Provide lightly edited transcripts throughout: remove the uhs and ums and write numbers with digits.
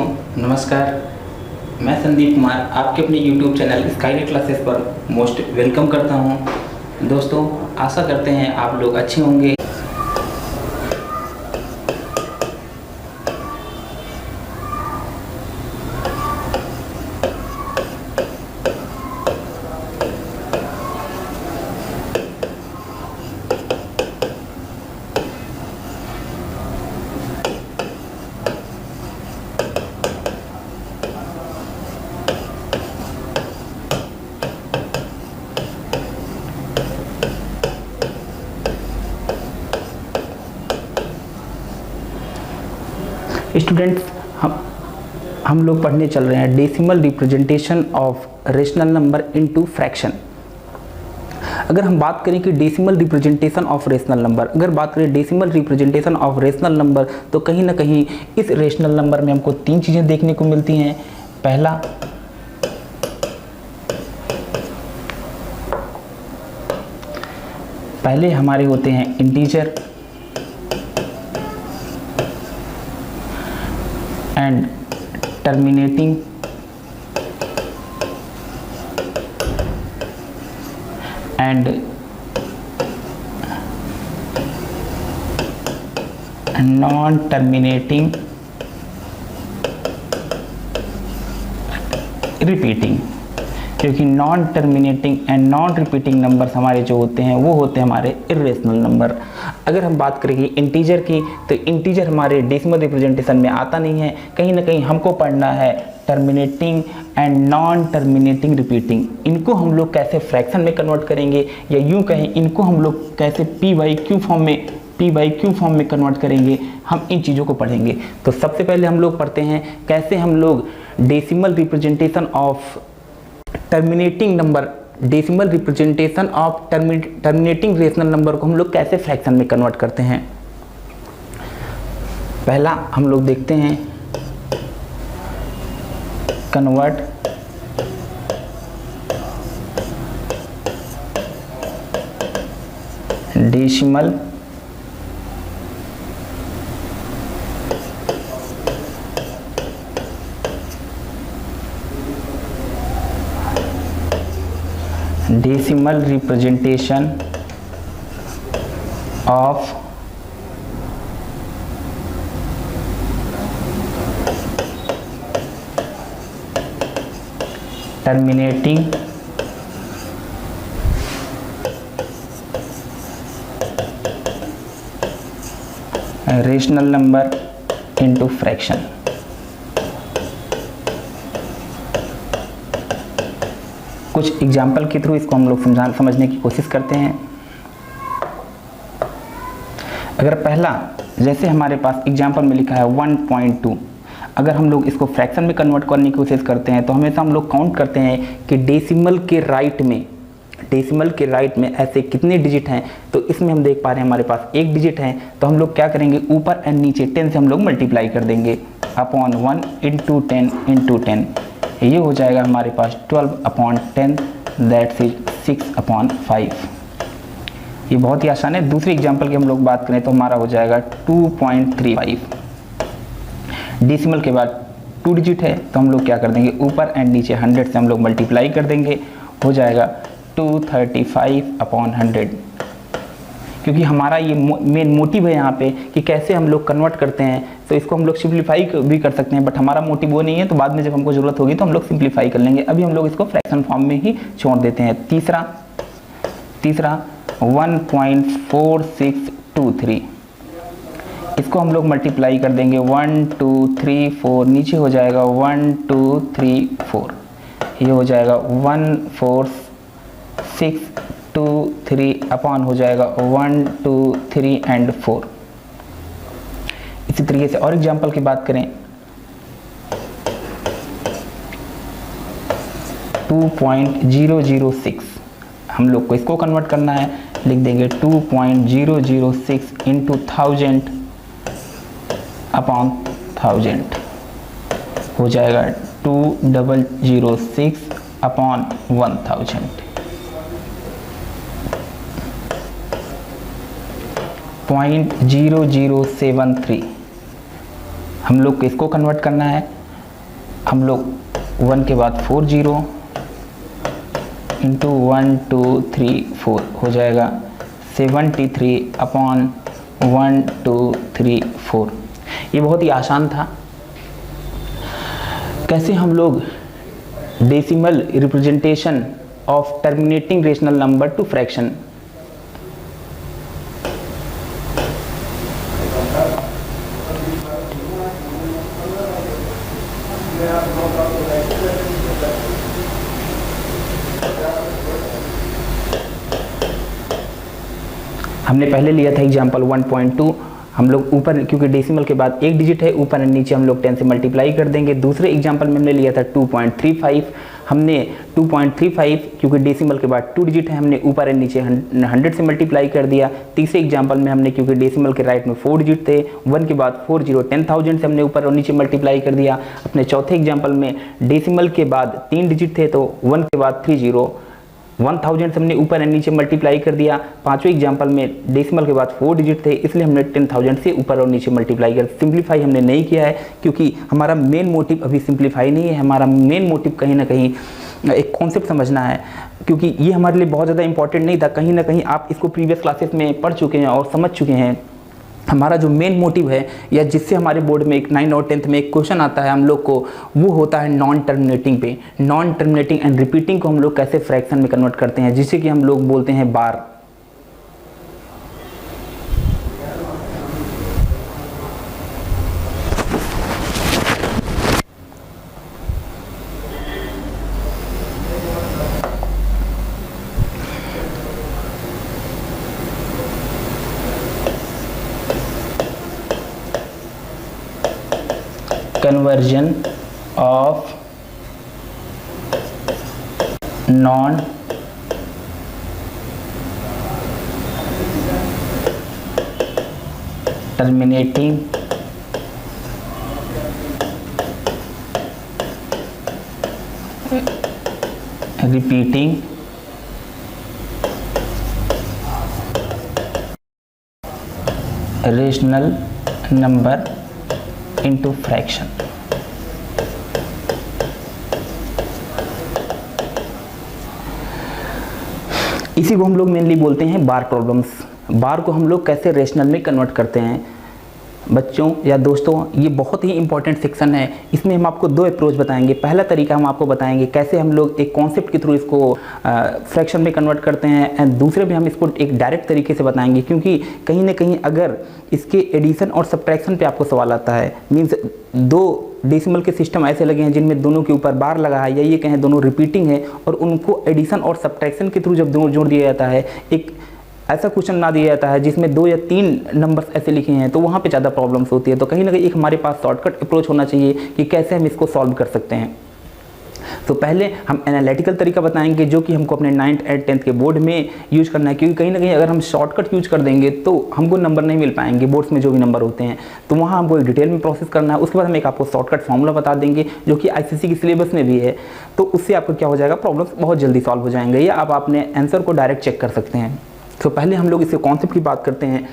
दोस्तों नमस्कार। मैं संदीप कुमार आपके अपने YouTube चैनल स्काईलाइट क्लासेस पर मोस्ट वेलकम करता हूं। दोस्तों आशा करते हैं आप लोग अच्छे होंगे। स्टूडेंट्स हम लोग पढ़ने चल रहे हैं decimal representation of rational number into fraction. अगर हम बात करें कि decimal representation of rational number, अगर बात करें decimal representation of rational number, तो कहीं ना कहीं इस रेशनल नंबर में हमको तीन चीज़ें देखने को मिलती हैं। पहला, पहले हमारे होते हैं integer and terminating and non-terminating repeating, क्योंकि non terminating and non repeating numbers हमारे जो होते हैं वो होते हैं हमारे इर्रेशनल नंबर। अगर हम बात करेंगे इंटीजर की, तो इंटीजर हमारे डेसिमल रिप्रेजेंटेशन में आता नहीं है। कहीं ना कहीं हमको पढ़ना है terminating and non terminating repeating. इनको हम लोग कैसे फ्रैक्शन में कन्वर्ट करेंगे, या यूँ कहें इनको हम लोग कैसे पी बाई क्यू फॉर्म में कन्वर्ट करेंगे, हम इन चीज़ों को पढ़ेंगे। तो सबसे पहले हम लोग पढ़ते हैं कैसे हम लोग decimal representation of terminating number, decimal representation of terminating rational number को हम लोग कैसे फ्रैक्शन में कन्वर्ट करते हैं। पहला हम लोग देखते हैं convert decimal representation of terminating rational number into fraction. कुछ एग्जाम्पल के थ्रू इसको हम लोग समझने की कोशिश करते हैं। अगर पहला, जैसे हमारे पास एग्जाम्पल में लिखा है 1.2, अगर हम लोग इसको फ्रैक्शन में कन्वर्ट करने की कोशिश करते हैं तो हमेशा हम लोग काउंट करते हैं कि डेसिमल के राइट में ऐसे कितने डिजिट हैं। तो इसमें हम देख पा रहे हैं हमारे पास एक डिजिट है, तो हम लोग क्या करेंगे, ऊपर एंड नीचे 10 से हम लोग मल्टीप्लाई कर देंगे अपॉन 1 इंटू 10 इंटू 10। ये हो जाएगा हमारे पास 12/10, दैट्स इज 6/5। ये बहुत ही आसान है। दूसरी एग्जांपल की हम लोग बात करें तो हमारा हो जाएगा 2.35। डेसिमल के बाद 2 डिजिट है, तो हम लोग क्या कर देंगे, ऊपर एंड नीचे 100 से हम लोग मल्टीप्लाई कर देंगे, हो जाएगा 235/100। क्योंकि हमारा ये मेन मोटिव है यहाँ पे कि कैसे हम लोग कन्वर्ट करते हैं। तो इसको हम लोग सिंप्लीफाई भी कर सकते हैं, बट हमारा मोटिव वो नहीं है। तो बाद में जब हमको ज़रूरत होगी तो हम लोग सिंप्लीफाई कर लेंगे। अभी हम लोग इसको फ्रैक्शन फॉर्म में ही छोड़ देते हैं। तीसरा 1.4623, इसको हम लोग मल्टीप्लाई कर देंगे 1 2 3 4, नीचे हो जाएगा 1 2 3 4, ये हो जाएगा 14623 अपॉन हो जाएगा 1 2 3 एंड 4। इसी तरीके से और एग्जांपल की बात करें 2.006, हम लोग को इसको कन्वर्ट करना है, लिख देंगे 2.006 इंटू 1000 अपॉन 1000, हो जाएगा 2006 अपॉन 1000। 0.0073 हम लोग को इसको कन्वर्ट करना है, हम लोग 1 के बाद 4 0 इंटू 1 2 3 4 हो जाएगा 73/1 2 3 4। ये बहुत ही आसान था। कैसे हम लोग decimal representation of terminating rational number two fraction, हमने पहले लिया था एग्जाम्पल 1.2। हम लोग ऊपर, क्योंकि डेसिमल के बाद एक डिजिट है, ऊपर और नीचे हम लोग 10 से मल्टीप्लाई कर देंगे। दूसरे एग्जाम्पल में हमने लिया था 2.35। हमने 2.35 क्योंकि डेसिमल के बाद 2 डिजिट है, हमने ऊपर और नीचे 100 से मल्टीप्लाई कर दिया। तीसरे एग्जाम्पल में हमने, क्योंकि डेसिमल के राइट में 4 डिजिट थे, 1 के बाद 4 0 10,000 से हमने ऊपर और नीचे मल्टीप्लाई कर दिया। अपने चौथे एग्जाम्पल में डेसिमल के बाद 3 डिजिट थे, तो 1 के बाद 3 0 1000 से हमने ऊपर और नीचे मल्टीप्लाई कर दिया। पांचवें एग्जाम्पल में डेसिमल के बाद 4 डिजिट थे, इसलिए हमने 10,000 से ऊपर और नीचे मल्टीप्लाई कर। सिंप्लीफाई हमने नहीं किया है, क्योंकि हमारा मेन मोटिव अभी सिंप्लीफाई नहीं है। हमारा मेन मोटिव कहीं ना कहीं एक कॉन्सेप्ट समझना है, क्योंकि ये हमारे लिए बहुत ज़्यादा इंपॉर्टेंट नहीं था। कहीं ना कहीं आप इसको प्रीवियस क्लासेस में पढ़ चुके हैं और समझ चुके हैं। हमारा जो मेन मोटिव है, या जिससे हमारे बोर्ड में एक 9 और 10th में एक क्वेश्चन आता है हम लोग को, वो होता है नॉन टर्मिनेटिंग पे। नॉन टर्मिनेटिंग एंड रिपीटिंग को हम लोग कैसे फ्रैक्शन में कन्वर्ट करते हैं, जिसे कि हम लोग बोलते हैं बार। Conversion of non terminating repeating rational number into fraction। इसी को हम लोग मेनली बोलते हैं बार प्रॉब्लम्स। बार को हम लोग कैसे रेशनल में कन्वर्ट करते हैं। बच्चों या दोस्तों, ये बहुत ही इंपॉर्टेंट सेक्शन है। इसमें हम आपको 2 अप्रोच बताएंगे। पहला तरीका हम आपको बताएंगे कैसे हम लोग एक कॉन्सेप्ट के थ्रू इसको फ्रैक्शन में कन्वर्ट करते हैं, एंड दूसरे में हम इसको एक डायरेक्ट तरीके से बताएंगे, क्योंकि कहीं ना कहीं अगर इसके एडिशन और सब्ट्रैक्शन पे आपको सवाल आता है, मीन्स 2 डेसिमल के सिस्टम ऐसे लगे हैं जिनमें दोनों के ऊपर बार लगा है, या ये कहें दोनों रिपीटिंग है, और उनको एडिशन और सब्ट्रैक्शन के थ्रू जब जोड़ दिया जाता है, एक ऐसा क्वेश्चन ना दिया जाता है जिसमें 2 या 3 नंबर्स ऐसे लिखे हैं, तो वहाँ पे ज़्यादा प्रॉब्लम्स होती है। तो कहीं ना कहीं एक हमारे पास शॉर्टकट अप्रोच होना चाहिए कि कैसे हम इसको सॉल्व कर सकते हैं। तो पहले हम एनालिटिकल तरीका बताएंगे, जो कि हमको अपने 9th और 10th के बोर्ड में यूज करना है, क्योंकि कहीं ना कहीं अगर हम शॉर्टकट यूज कर देंगे तो हमको नंबर नहीं मिल पाएंगे बोर्ड्स में जो भी नंबर होते हैं। तो वहाँ हमको एक डिटेल में प्रोसेस करना है। उसके बाद हम एक आपको शॉर्टकट फॉर्मूला बता देंगे, जो कि ICSE की सिलेबस में भी है। तो उससे आपको क्या हो जाएगा, प्रॉब्लम्स बहुत जल्दी सॉल्व हो जाएंगे, या आप अपने आंसर को डायरेक्ट चेक कर सकते हैं। तो पहले हम लोग इसके कॉन्सेप्ट की बात करते हैं।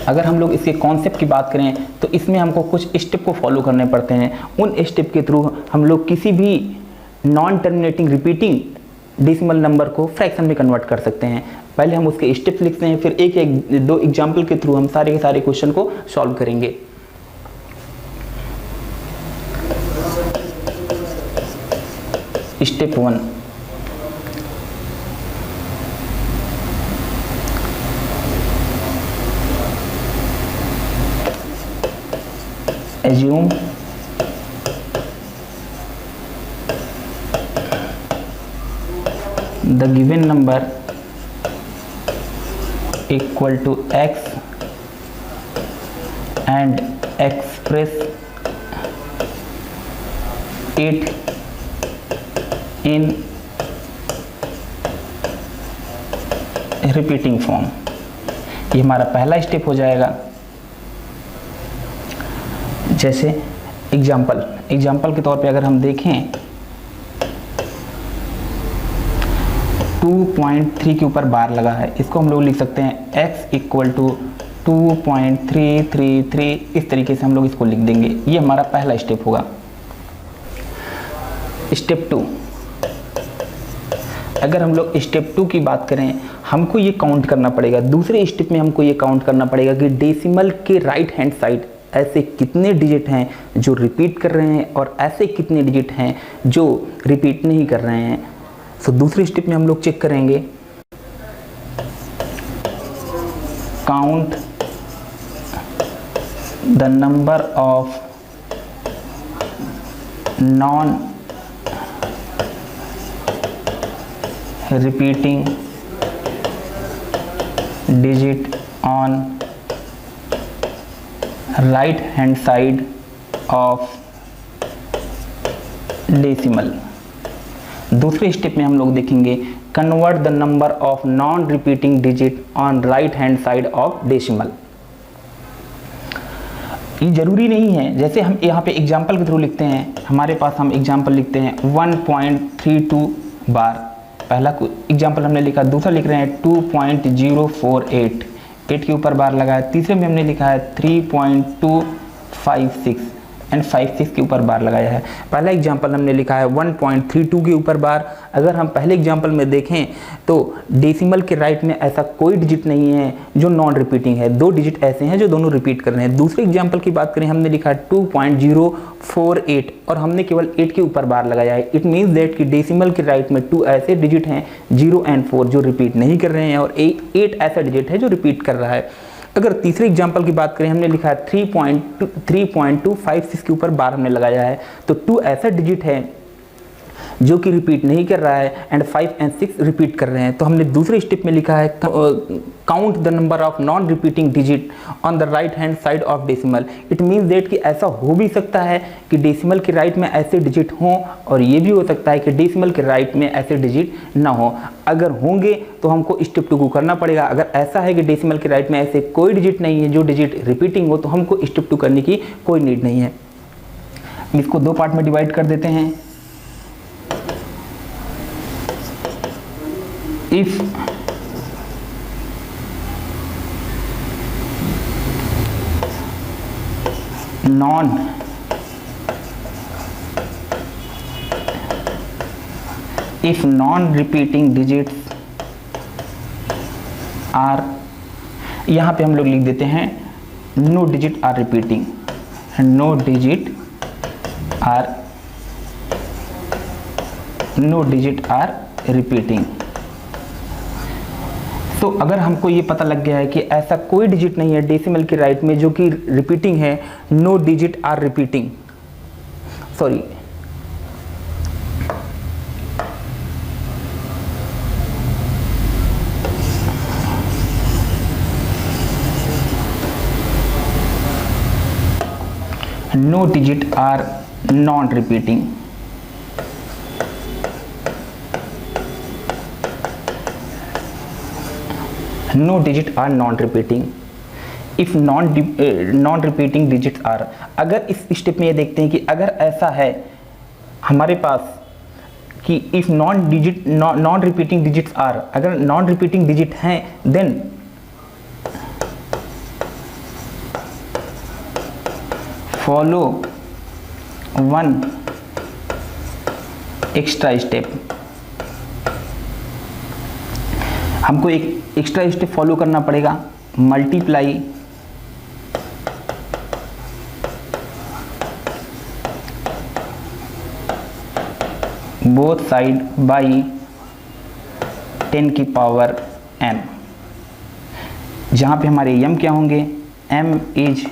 अगर हम लोग इसके कॉन्सेप्ट की बात करें तो इसमें हमको कुछ स्टेप को फॉलो करने पड़ते हैं। उन स्टेप के थ्रू हम लोग किसी भी non terminating repeating decimal number को फ्रैक्शन में कन्वर्ट कर सकते हैं। पहले हम उसके स्टेप्स लिखते हैं, फिर एक एक 2 एग्जाम्पल के थ्रू हम सारे के सारे क्वेश्चन को सॉल्व करेंगे। Step 1, assume the given number equal to x and express it in repeating form। ये हमारा पहला स्टेप हो जाएगा। जैसे एग्जाम्पल के तौर पे अगर हम देखें, 2.3 के ऊपर बार लगा है, इसको हम लोग लिख सकते हैं x इक्वल टू 2.333 इस तरीके से हम लोग इसको लिख देंगे। ये हमारा पहला स्टेप होगा। स्टेप 2, अगर हम लोग स्टेप 2 की बात करें, हमको ये काउंट करना पड़ेगा। दूसरे स्टेप में हमको ये काउंट करना पड़ेगा कि डेसिमल के राइट हैंड साइड ऐसे कितने डिजिट हैं जो रिपीट कर रहे हैं और ऐसे कितने डिजिट हैं जो रिपीट नहीं कर रहे हैं। तो दूसरे स्टेप में हम लोग चेक करेंगे, count the number of non repeating digit on right hand side of decimal. दूसरे स्टेप में हम लोग देखेंगे, convert the number of non repeating digit on right hand side of decimal. ये जरूरी नहीं है, जैसे हम यहाँ पे एग्जाम्पल के थ्रू लिखते हैं, हमारे पास हम एग्जाम्पल लिखते हैं 1.32 बार, पहला एग्जाम्पल हमने लिखा, दूसरा लिख रहे हैं 2.048, 8 के ऊपर बार लगाया, तीसरे में हमने लिखा है 3.256 एंड 56 के ऊपर बार लगाया है। पहला एग्जाम्पल हमने लिखा है 1.32 के ऊपर बार। अगर हम पहले एग्जाम्पल में देखें तो डेसिमल के राइट में ऐसा कोई डिजिट नहीं है जो नॉन रिपीटिंग है, 2 डिजिट ऐसे हैं जो दोनों रिपीट कर रहे हैं। दूसरे एग्जाम्पल की बात करें, हमने लिखा है 2.048 और हमने केवल 8 के ऊपर बार लगाया है। इट मीन्स दैट कि डेसिमल के राइट में 2 ऐसे डिजिट हैं 0 एंड 4 जो रिपीट नहीं कर रहे हैं और 8 ऐसा डिजिट है जो रिपीट कर रहा है। अगर तीसरे एग्जाम्पल की बात करें, हमने लिखा है 3.256 के ऊपर बार हमने लगाया है, तो 2 ऐसा डिजिट है जो कि रिपीट नहीं कर रहा है एंड 5 एंड 6 रिपीट कर रहे हैं। तो हमने दूसरे स्टेप में लिखा है, count the number of non repeating digit on the right hand side of decimal. It means that कि ऐसा हो भी सकता है कि डेसिमल के राइट में ऐसे डिजिट हों और ये भी हो सकता है कि डेसिमल के राइट में ऐसे डिजिट ना हो। अगर होंगे तो हमको स्टेप 2 को करना पड़ेगा। अगर ऐसा है कि डेसिमल के राइट में ऐसे कोई डिजिट नहीं है जो डिजिट रिपीटिंग हो, तो हमको स्टेप 2 करने की कोई नीड नहीं है। इसको 2 पार्ट में डिवाइड कर देते हैं। If non-repeating digits are, यहाँ पे हम लोग लिख देते हैं no digit are repeating, no digit are repeating। तो अगर हमको ये पता लग गया है कि ऐसा कोई डिजिट नहीं है डेसिमल के राइट में जो कि रिपीटिंग है, no digit are repeating, sorry no digit are non repeating. No digit are non-repeating. If non-repeating digits are, अगर इस स्टेप में ये देखते हैं कि अगर ऐसा है हमारे पास कि if non-repeating digits are, अगर non-repeating digit हैं, then follow one extra step। हमको एक एक्स्ट्रा स्टेप फॉलो करना पड़ेगा, मल्टीप्लाई बोथ साइड बाई 10 की पावर m, जहाँ पे हमारे m क्या होंगे, m is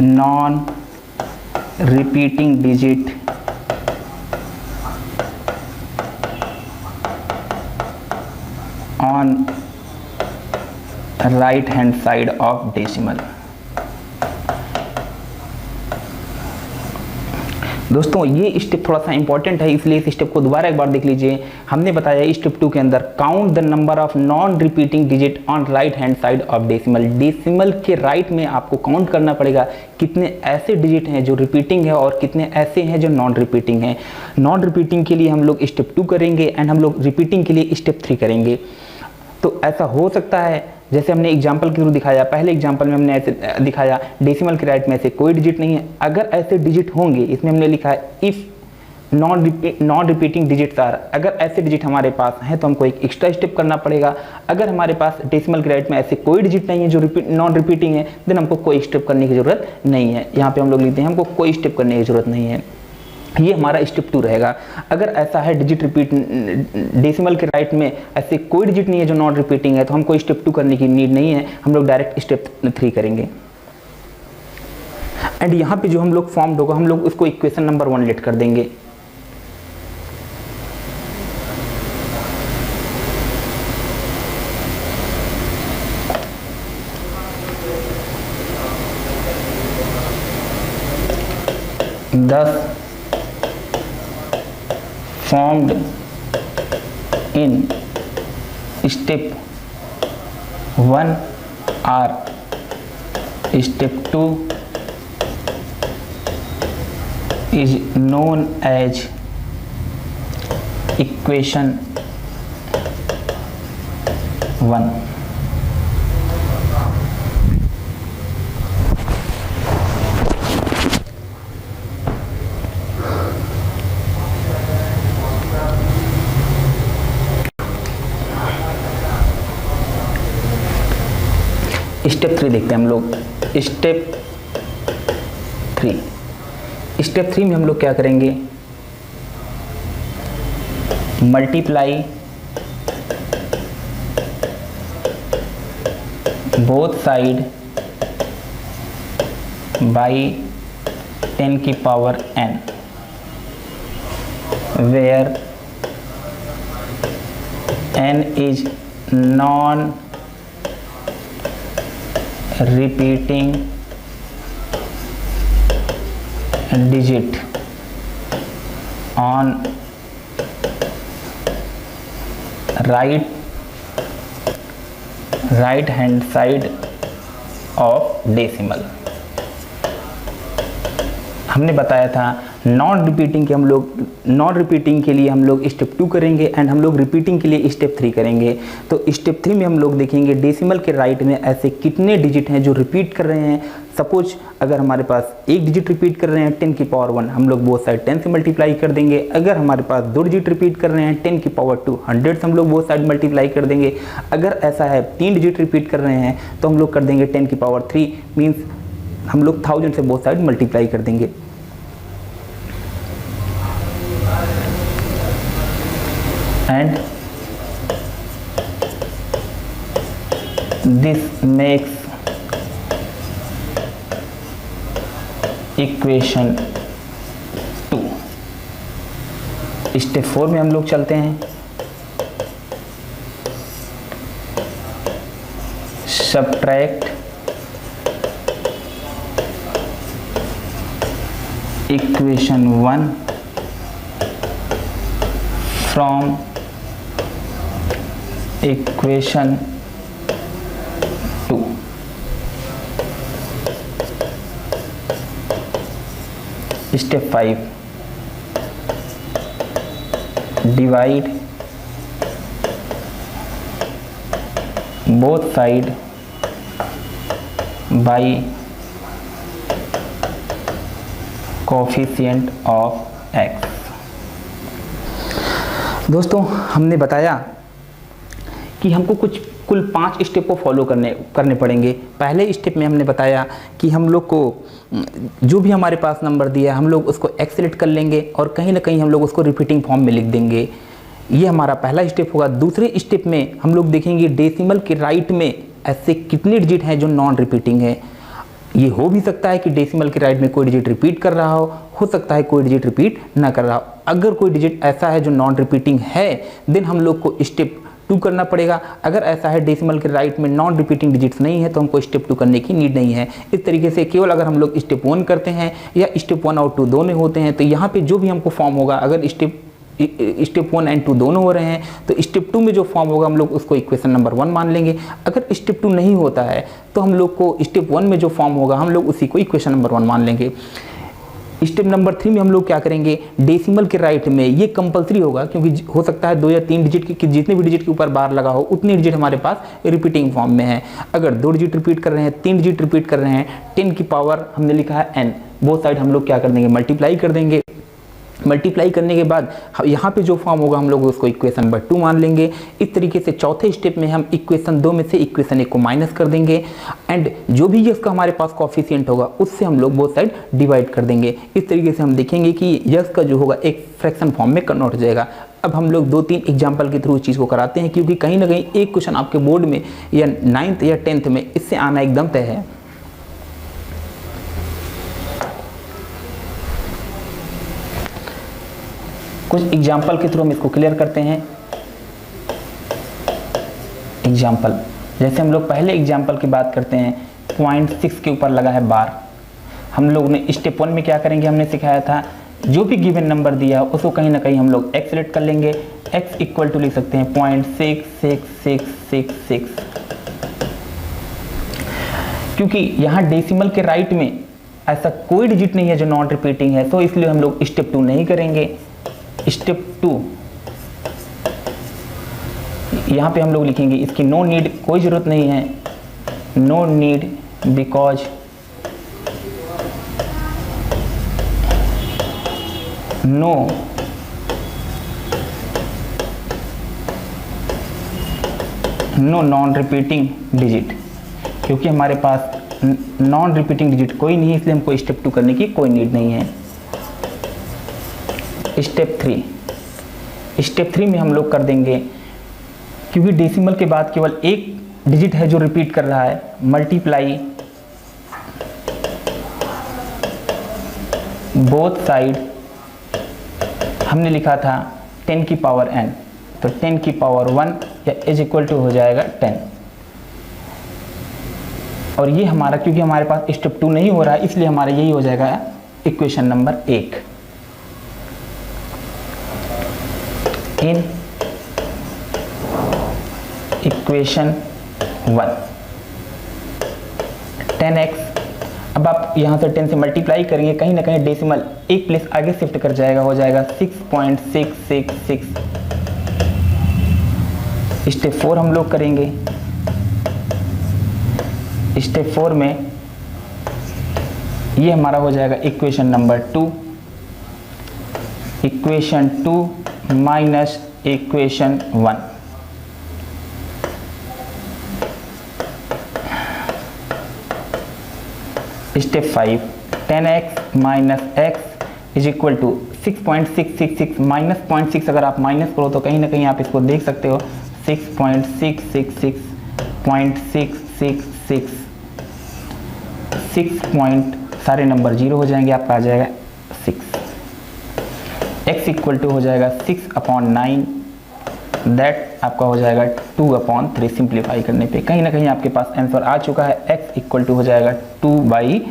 non repeating digit on right hand side of decimal। दोस्तों ये स्टेप थोड़ा सा इंपॉर्टेंट है, इसलिए इस स्टेप को दोबारा एक बार देख लीजिए। हमने बताया स्टेप 2 के अंदर count the number of non repeating digit on right hand side of decimal. Decimal के राइट में आपको काउंट करना पड़ेगा कितने ऐसे डिजिट हैं जो रिपीटिंग है और कितने ऐसे हैं जो नॉन रिपीटिंग हैं। नॉन रिपीटिंग के लिए हम लोग स्टेप 2 करेंगे एंड हम लोग रिपीटिंग के लिए स्टेप 3 करेंगे। तो ऐसा हो सकता है जैसे हमने एग्जाम्पल के थ्रू दिखाया, पहले एग्जाम्पल में हमने ऐसे दिखाया डेसिमल के राइट में ऐसे कोई डिजिट नहीं है। अगर ऐसे डिजिट होंगे, इसमें हमने लिखा है if non repeating digits are, अगर ऐसे डिजिट हमारे पास हैं तो हमको एक एक्स्ट्रा स्टेप करना पड़ेगा। अगर हमारे पास डेसिमल के राइट में ऐसे कोई डिजिट नहीं है जो नॉन रिपीटिंग है, देन हमको कोई स्टेप करने की जरूरत नहीं है। यहाँ पे हम लोग लिखते हैं हमको कोई स्टेप करने की जरूरत नहीं है। ये हमारा स्टेप 2 रहेगा। अगर ऐसा है डिजिट रिपीट डेसिमल के राइट में ऐसे कोई डिजिट नहीं है जो नॉन रिपीटिंग है, तो हमको स्टेप 2 करने की नीड नहीं है, हम लोग डायरेक्ट स्टेप 3 करेंगे। एंड यहाँ पे जो हम लोग फॉर्म्ड होगा, हम लोग उसको इक्वेशन नंबर 1 लेट कर देंगे। Thus formed in step 1 or step 2 is known as equation 1। Step 3 देखते हैं हम लोग। स्टेप 3 में हम लोग क्या करेंगे, मल्टीप्लाई बोथ साइड बाई 10 की power n, where n is non repeating digit on right hand side of decimal। हमने बताया था नॉन रिपीटिंग के लिए हम लोग स्टेप 2 करेंगे एंड हम लोग रिपीटिंग के लिए स्टेप 3 करेंगे। तो स्टेप 3 में हम लोग देखेंगे डेसिमल के राइट में ऐसे कितने डिजिट हैं जो रिपीट कर रहे हैं। सपोज अगर हमारे पास एक डिजिट रिपीट कर रहे हैं 10 की पावर 1, हम लोग बोथ साइड 10 से मल्टीप्लाई कर देंगे। अगर हमारे पास 2 डिजिट रिपीट कर रहे हैं 10 की पावर 2 100 से हम लोग बोथ साइड मल्टीप्लाई कर देंगे। अगर ऐसा है 3 डिजिट रिपीट कर रहे हैं तो हम लोग कर देंगे 10 की पावर 3, मीन्स हम लोग 1000 से बोथ साइड मल्टीप्लाई कर देंगे। And this makes equation 2। Step 4 में हम लोग चलते हैं। Subtract equation 1 from equation 2। Step 5 divide both side by coefficient of x। दोस्तों हमने बताया कि हमको कुल 5 स्टेप को फॉलो करने पड़ेंगे। पहले स्टेप में हमने बताया कि हम लोग को जो भी हमारे पास नंबर दिया हम लोग उसको एक्सेलेट कर लेंगे और कहीं ना कहीं हम लोग उसको रिपीटिंग फॉर्म में लिख देंगे। ये हमारा पहला स्टेप होगा। दूसरे स्टेप में हम लोग देखेंगे डेसिमल के राइट में ऐसे कितने डिजिट हैं जो नॉन रिपीटिंग है। ये हो भी सकता है कि डेसिमल के राइट में कोई डिजिट रिपीट कर रहा हो सकता है कोई डिजिट रिपीट ना कर रहा हो। अगर कोई डिजिट ऐसा है जो नॉन रिपीटिंग है देन हम लोग को स्टेप 2 करना पड़ेगा। अगर ऐसा है डेसिमल के राइट में नॉन रिपीटिंग डिजिट्स नहीं है तो हमको स्टेप 2 करने की नीड नहीं है। इस तरीके से केवल अगर हम लोग स्टेप 1 करते हैं या स्टेप 1 और 2 दोनों होते हैं तो यहाँ पे जो भी हमको फॉर्म होगा, अगर स्टेप 1 एंड 2 दोनों हो रहे हैं तो स्टेप 2 में जो फॉर्म होगा हम लोग उसको इक्वेशन नंबर 1 मान लेंगे। अगर स्टेप 2 नहीं होता है तो हम लोग को स्टेप 1 में जो फॉर्म होगा हम लोग उसी को इक्वेशन नंबर 1 मान लेंगे। स्टेप नंबर 3 में हम लोग क्या करेंगे, डेसिमल के राइट में, ये कंपलसरी होगा क्योंकि हो सकता है 2 या 3 डिजिट की, जितने भी डिजिट के ऊपर बार लगा हो उतने डिजिट हमारे पास रिपीटिंग फॉर्म में है। अगर 2 डिजिट रिपीट कर रहे हैं, 3 डिजिट रिपीट कर रहे हैं, 10 की पावर हमने लिखा है n, बोथ साइड हम लोग क्या कर देंगे, मल्टीप्लाई कर देंगे। मल्टीप्लाई करने के बाद यहाँ पे जो फॉर्म होगा हम लोग उसको इक्वेशन नंबर 2 मान लेंगे। इस तरीके से चौथे स्टेप में हम इक्वेशन 2 में से इक्वेशन 1 को माइनस कर देंगे एंड जो भी यस का हमारे पास कोफिशिएंट होगा उससे हम लोग बोथ साइड डिवाइड कर देंगे। इस तरीके से हम देखेंगे कि यस का जो होगा एक फ्रैक्शन फॉर्म में कन्वर्ट हो जाएगा। अब हम लोग 2-3 एग्जाम्पल के थ्रू इस चीज़ को कराते हैं क्योंकि कहीं ना कहीं एक क्वेश्चन आपके बोर्ड में या 9th या 10th में इससे आना एकदम तय है। कुछ एग्जाम्पल के थ्रू हम इसको क्लियर करते हैं। एग्जाम्पल, जैसे हम लोग पहले एग्जाम्पल की बात करते हैं, 0.6 के ऊपर लगा है बार। हम लोग ने स्टेप 1 में क्या करेंगे, हमने सिखाया था जो भी गिवन नंबर दिया उसको कहीं ना कहीं हम लोग x सेलेक्ट कर लेंगे। x इक्वल टू लिख सकते हैं 0.66666, क्योंकि यहाँ डेसिमल के राइट में ऐसा कोई डिजिट नहीं है जो नॉन रिपीटिंग है, तो इसलिए हम लोग स्टेप 2 नहीं करेंगे। स्टेप 2 यहाँ पे हम लोग लिखेंगे इसकी नो नीड, कोई ज़रूरत नहीं है, no need because no non repeating digit, क्योंकि हमारे पास नॉन रिपीटिंग डिजिट कोई नहीं है इसलिए हमको स्टेप 2 करने की कोई नीड नहीं है। स्टेप 3 में हम लोग कर देंगे, क्योंकि डेसिमल के बाद केवल एक डिजिट है जो रिपीट कर रहा है, मल्टीप्लाई बोथ साइड, हमने लिखा था 10 की पावर n, तो 10 की पावर 1 या इज इक्वल टू हो जाएगा 10। और ये हमारा, क्योंकि हमारे पास स्टेप 2 नहीं हो रहा है इसलिए हमारा यही हो जाएगा equation number 1। In equation 1 10x, अब आप यहाँ से 10 से मल्टीप्लाई करेंगे, कहीं ना कहीं डेसिमल एक प्लेस आगे शिफ्ट कर जाएगा, हो जाएगा 6.666। स्टेप 4 हम लोग करेंगे। स्टेप 4 में ये हमारा हो जाएगा equation number 2, equation 2 minus equation 1। Step 5 10x minus x is equal to 6.666 minus 0.6, अगर आप माइनस करो तो कहीं ना कहीं आप इसको देख सकते हो 6.666.666, 6 पॉइंट सारे नंबर 0 हो जाएंगे, आपका आ जाएगा 6। x इक्वल टू हो जाएगा 6/9, दैट आपका हो जाएगा 2/3। सिंप्लीफाई करने पे कहीं ना कहीं आपके पास आंसर आ चुका है, x इक्वल टू हो जाएगा 2/3।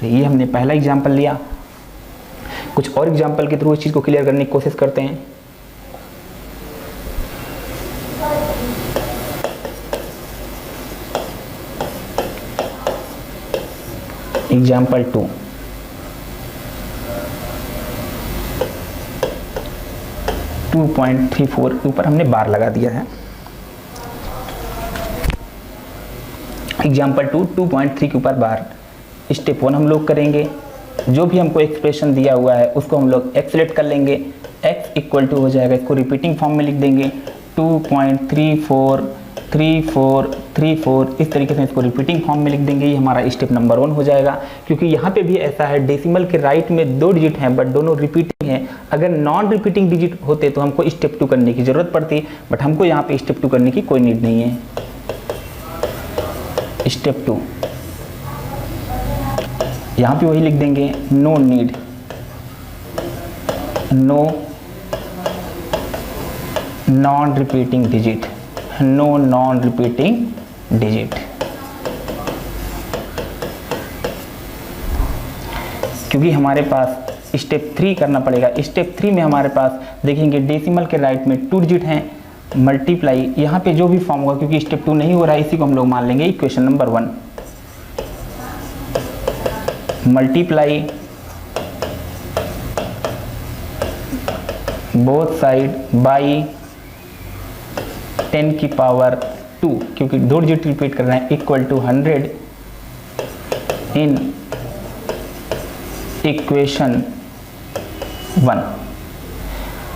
ये हमने पहला एग्जाम्पल लिया। कुछ और एग्जाम्पल के थ्रू इस चीज़ को क्लियर करने की कोशिश करते हैं। एग्जाम्पल 2, .34 के ऊपर हमने बार लगा दिया है। एग्जाम्पल 2 2.3 के ऊपर बार। स्टेप 1 हम लोग करेंगे, जो भी हमको एक्सप्रेशन दिया हुआ है उसको हम लोग x सेलेक्ट कर लेंगे। x इक्वल टू हो जाएगा, इसको रिपीटिंग फॉर्म में लिख देंगे 2.343434, इस तरीके से इसको रिपीटिंग फॉर्म में लिख देंगे। ये हमारा स्टेप नंबर 1 हो जाएगा, क्योंकि यहाँ पे भी ऐसा है डेसिमल के राइट में 2 डिजिट हैं बट दोनों रिपीटिंग हैं। अगर नॉन रिपीटिंग डिजिट होते तो हमको स्टेप 2 करने की ज़रूरत पड़ती, बट हमको यहाँ पे स्टेप 2 करने की कोई नीड नहीं है। स्टेप 2 यहाँ पे वही लिख देंगे, no need, no non repeating digit, no non repeating digit, क्योंकि हमारे पास स्टेप 3 करना पड़ेगा। स्टेप 3 में हमारे पास देखेंगे डेसिमल के राइट में 2 डिजिट हैं, मल्टीप्लाई यहाँ पे जो भी फॉर्म होगा, क्योंकि स्टेप 2 नहीं हो रहा है इसी को हम लोग मान लेंगे equation number 1। Multiply both side by 10 की पावर 2, क्योंकि 2 डिजिट रिपीट कर रहे हैं, इक्वल टू 100 इन इक्वेशन 1।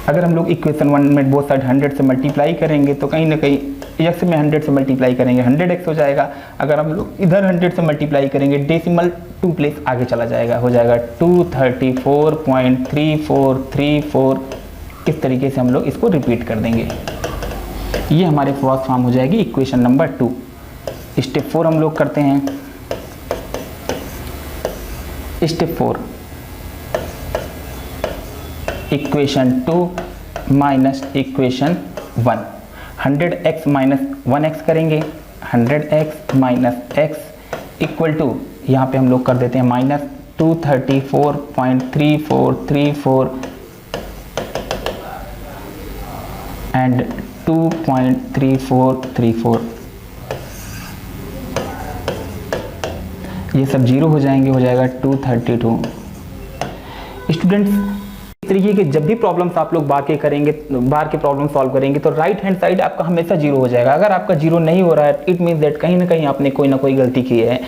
अगर हम लोग इक्वेशन 1 में बोथ साइड 100 से मल्टीप्लाई करेंगे तो कहीं ना कहीं x में 100 से मल्टीप्लाई करेंगे 100x हो जाएगा। अगर हम लोग इधर 100 से मल्टीप्लाई करेंगे डेसिमल 2 प्लेस आगे चला जाएगा, हो जाएगा 234.3434। इस तरीके से हम लोग इसको रिपीट कर देंगे। ये हमारे फर्स्ट फॉर्म हो जाएगी इक्वेशन नंबर 2। स्टेप 4 हम लोग करते हैं। Step 4, equation 2 minus equation 1, 100x minus 1x करेंगे। 100x minus x equal to, यहाँ पे हम लोग कर देते हैं माइनस 234.3434 एंड 2.3434। ये सब जीरो हो जाएंगे, हो जाएगा 232। स्टूडेंट्स, इस तरीके के जब भी प्रॉब्लम्स आप लोग बाहर के करेंगे, बाहर के प्रॉब्लम सॉल्व करेंगे तो राइट हैंड साइड आपका हमेशा जीरो हो जाएगा। अगर आपका जीरो नहीं हो रहा है इट मीन्स दैट कहीं ना कहीं आपने कोई ना कोई गलती की है।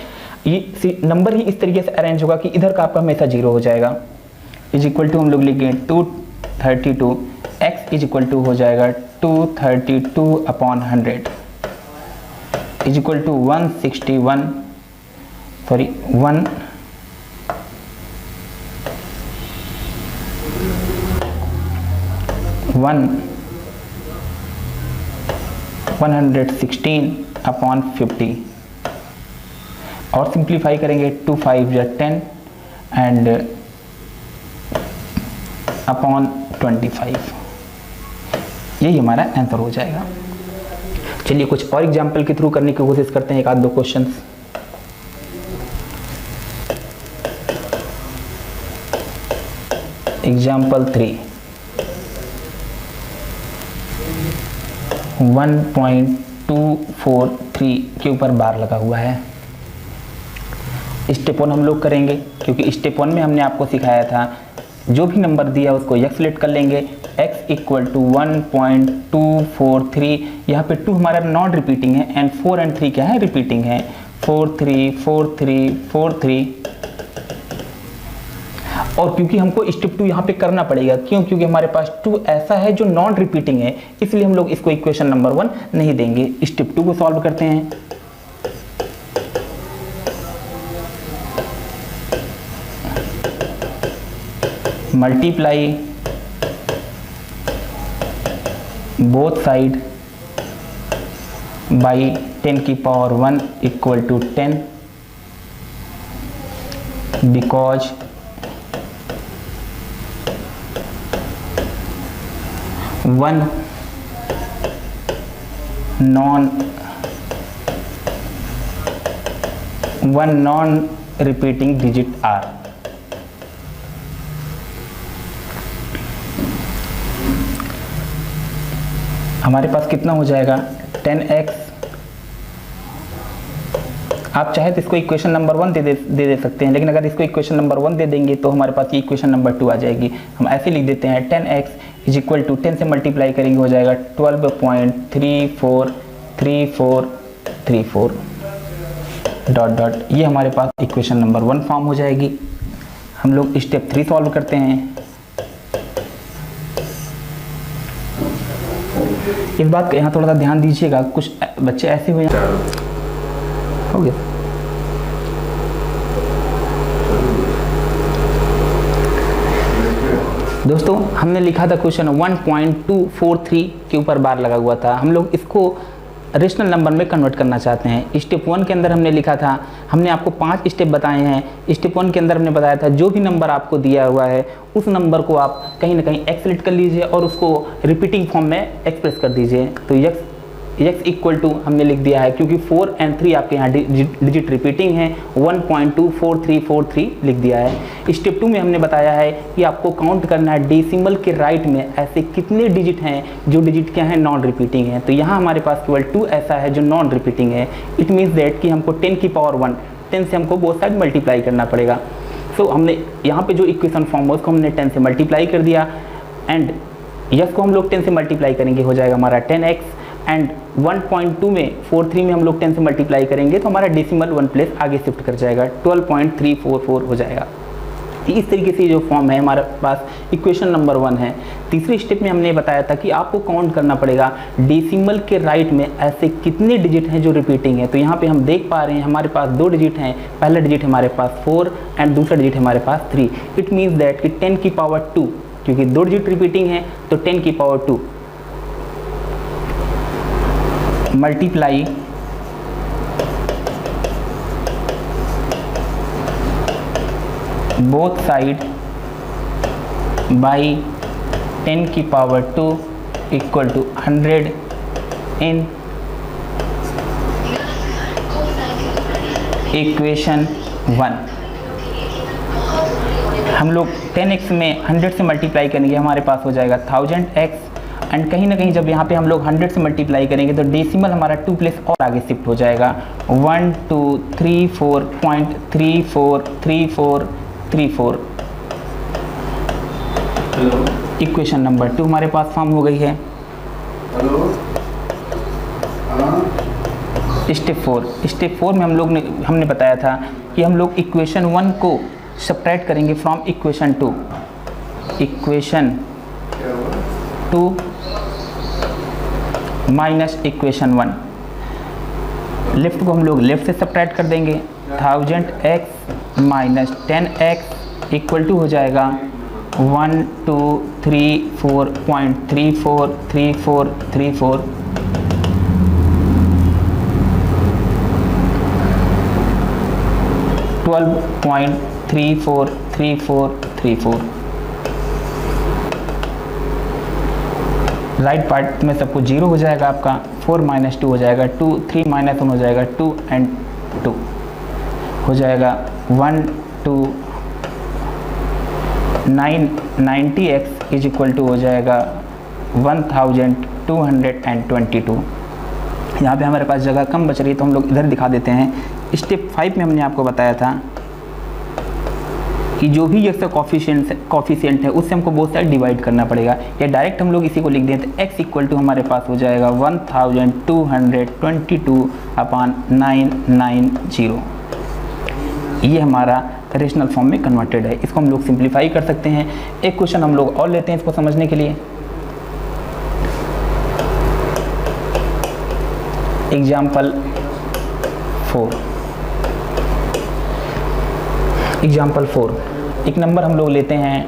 ये नंबर ही इस तरीके से अरेंज होगा कि इधर का आपका हमेशा जीरो हो जाएगा। इज इक्वल टू हम लोग लिखेंगे 232, x इज इक्वल टू हो जाएगा 232/100 इज इक्वल टू 161 116/50 और सिंप्लीफाई करेंगे 2 5 या 10 एंड अपॉन 25। यही हमारा आंसर हो जाएगा। चलिए कुछ और एग्जाम्पल के थ्रू करने की कोशिश करते हैं, एक आध दो क्वेश्चंस। एग्जाम्पल 3, 1.243 के ऊपर बार लगा हुआ है। स्टेप 1 हम लोग करेंगे, क्योंकि स्टेप 1 में हमने आपको सिखाया था जो भी नंबर दिया उसको x सेलेक्ट कर लेंगे। x इक्वल टू 1.243, यहाँ पे 2 हमारा नॉन रिपीटिंग है एंड 4 एंड 3 क्या है, रिपीटिंग है। 434343। और क्योंकि हमको स्टेप 2 यहाँ पे करना पड़ेगा, क्यों? क्योंकि हमारे पास 2 ऐसा है जो नॉन रिपीटिंग है, इसलिए हम लोग इसको इक्वेशन नंबर 1 नहीं देंगे। स्टेप 2 को सॉल्व करते हैं। मल्टीप्लाई बोथ साइड बाई 10 की power 1 equal to 10 because one non repeating digit are। हमारे पास कितना हो जाएगा 10x। आप चाहे तो इसको इक्वेशन नंबर 1 दे सकते हैं, लेकिन अगर इसको इक्वेशन नंबर 1 दे देंगे तो हमारे पास ये इक्वेशन नंबर 2 आ जाएगी। हम ऐसे लिख देते हैं 10x इज इक्वल टू 10 से मल्टीप्लाई करेंगे हो जाएगा 12.343434 डॉट डॉट। ये हमारे पास इक्वेशन नंबर 1 फॉर्म हो जाएगी। हम लोग स्टेप 3 सॉल्व करते हैं। इस बात का यहाँ थोड़ा सा ध्यान दीजिएगा, कुछ बच्चे ऐसे हुए हो गया। दोस्तों हमने लिखा था क्वेश्चन 1.243 के ऊपर बार लगा हुआ था, हम लोग इसको रेशनल नंबर में कन्वर्ट करना चाहते हैं। स्टेप 1 के अंदर हमने लिखा था, हमने आपको 5 स्टेप बताए हैं। स्टेप 1 के अंदर हमने बताया था जो भी नंबर आपको दिया हुआ है उस नंबर को आप कहीं ना कहीं एक्सलेट कर लीजिए और उसको रिपीटिंग फॉर्म में एक्सप्रेस कर दीजिए। तो x इक्वल टू हमने लिख दिया है, क्योंकि 4 एंड 3 आपके यहाँ डिजिट रिपीटिंग है, 1.24343 लिख दिया है। स्टेप 2 में हमने बताया है कि आपको काउंट करना है डेसिमल के राइट में ऐसे कितने डिजिट हैं जो डिजिट क्या है, नॉन रिपीटिंग है। तो यहाँ हमारे पास केवल 2 ऐसा है जो नॉन रिपीटिंग है। इट मीन्स दैट कि हमको 10 की पावर 1, 10 से हमको बोथ साइड मल्टीप्लाई करना पड़ेगा। सो हमने यहाँ पे जो इक्वेशन फॉर्म है उसको हमने 10 से मल्टीप्लाई कर दिया एंड यस को हम लोग 10 से मल्टीप्लाई करेंगे, हो जाएगा हमारा 10x, एंड 1.2 में 43 में हम लोग 10 से मल्टीप्लाई करेंगे तो हमारा डेसिमल 1 प्लेस आगे शिफ्ट कर जाएगा, 12.344 हो जाएगा। इस तरीके से जो फॉर्म है हमारे पास इक्वेशन नंबर 1 है। तीसरी स्टेप में हमने बताया था कि आपको काउंट करना पड़ेगा डेसिमल के राइट में ऐसे कितने डिजिट हैं जो रिपीटिंग है। तो यहाँ पे हम देख पा रहे हैं हमारे पास 2 डिजिट हैं, पहला डिजिट हमारे पास 4 एंड दूसरा डिजिट हमारे पास 3। इट मीन्स दैट कि 10 की पावर 2, क्योंकि 2 डिजिट रिपीटिंग है तो 10 की power 2 multiply both side by 10 की power 2 equal to 100 in equation 1। हम लोग 10x में 100 से मल्टीप्लाई करेंगे, हमारे पास हो जाएगा 1000x, एंड कहीं ना कहीं जब यहाँ पे हम लोग 100 से मल्टीप्लाई करेंगे तो डेसिमल हमारा 2 प्लेस और आगे शिफ्ट हो जाएगा, 1234.343434। इक्वेशन नंबर 2 हमारे पास फॉर्म हो गई है। स्टेप 4 में हमने बताया था कि हम लोग इक्वेशन 1 को सब्ट्रैक्ट करेंगे from equation 2। Equation 2 minus equation 1, left को हम लोग लेफ्ट से सब्ट्रैक्ट कर देंगे, 1000x minus 10x equal to हो जाएगा 1234.343434। 12.343434। राइट पार्ट में सबको 0 हो जाएगा आपका, 4 माइनस 2 हो जाएगा 2, 3 माइनस 1 हो जाएगा 2 एंड 2 हो जाएगा 90x इज इक्वल टू हो जाएगा 1222। यहाँ पे हमारे पास जगह कम बच रही है तो हम लोग इधर दिखा देते हैं। स्टेप 5 में हमने आपको बताया था कि जो भी ये कॉफिशिएंट है उससे हमको बोथ साइड डिवाइड करना पड़ेगा, या डायरेक्ट हम लोग इसी को लिख दें तो x इक्वल टू हमारे पास हो जाएगा 1222/990। ये हमारा रेशनल फॉर्म में कन्वर्टेड है। इसको हम लोग सिंप्लीफाई कर सकते हैं। एक क्वेश्चन हम लोग और लेते हैं इसको समझने के लिए। एग्जाम्पल 4। एक नंबर हम लोग लेते हैं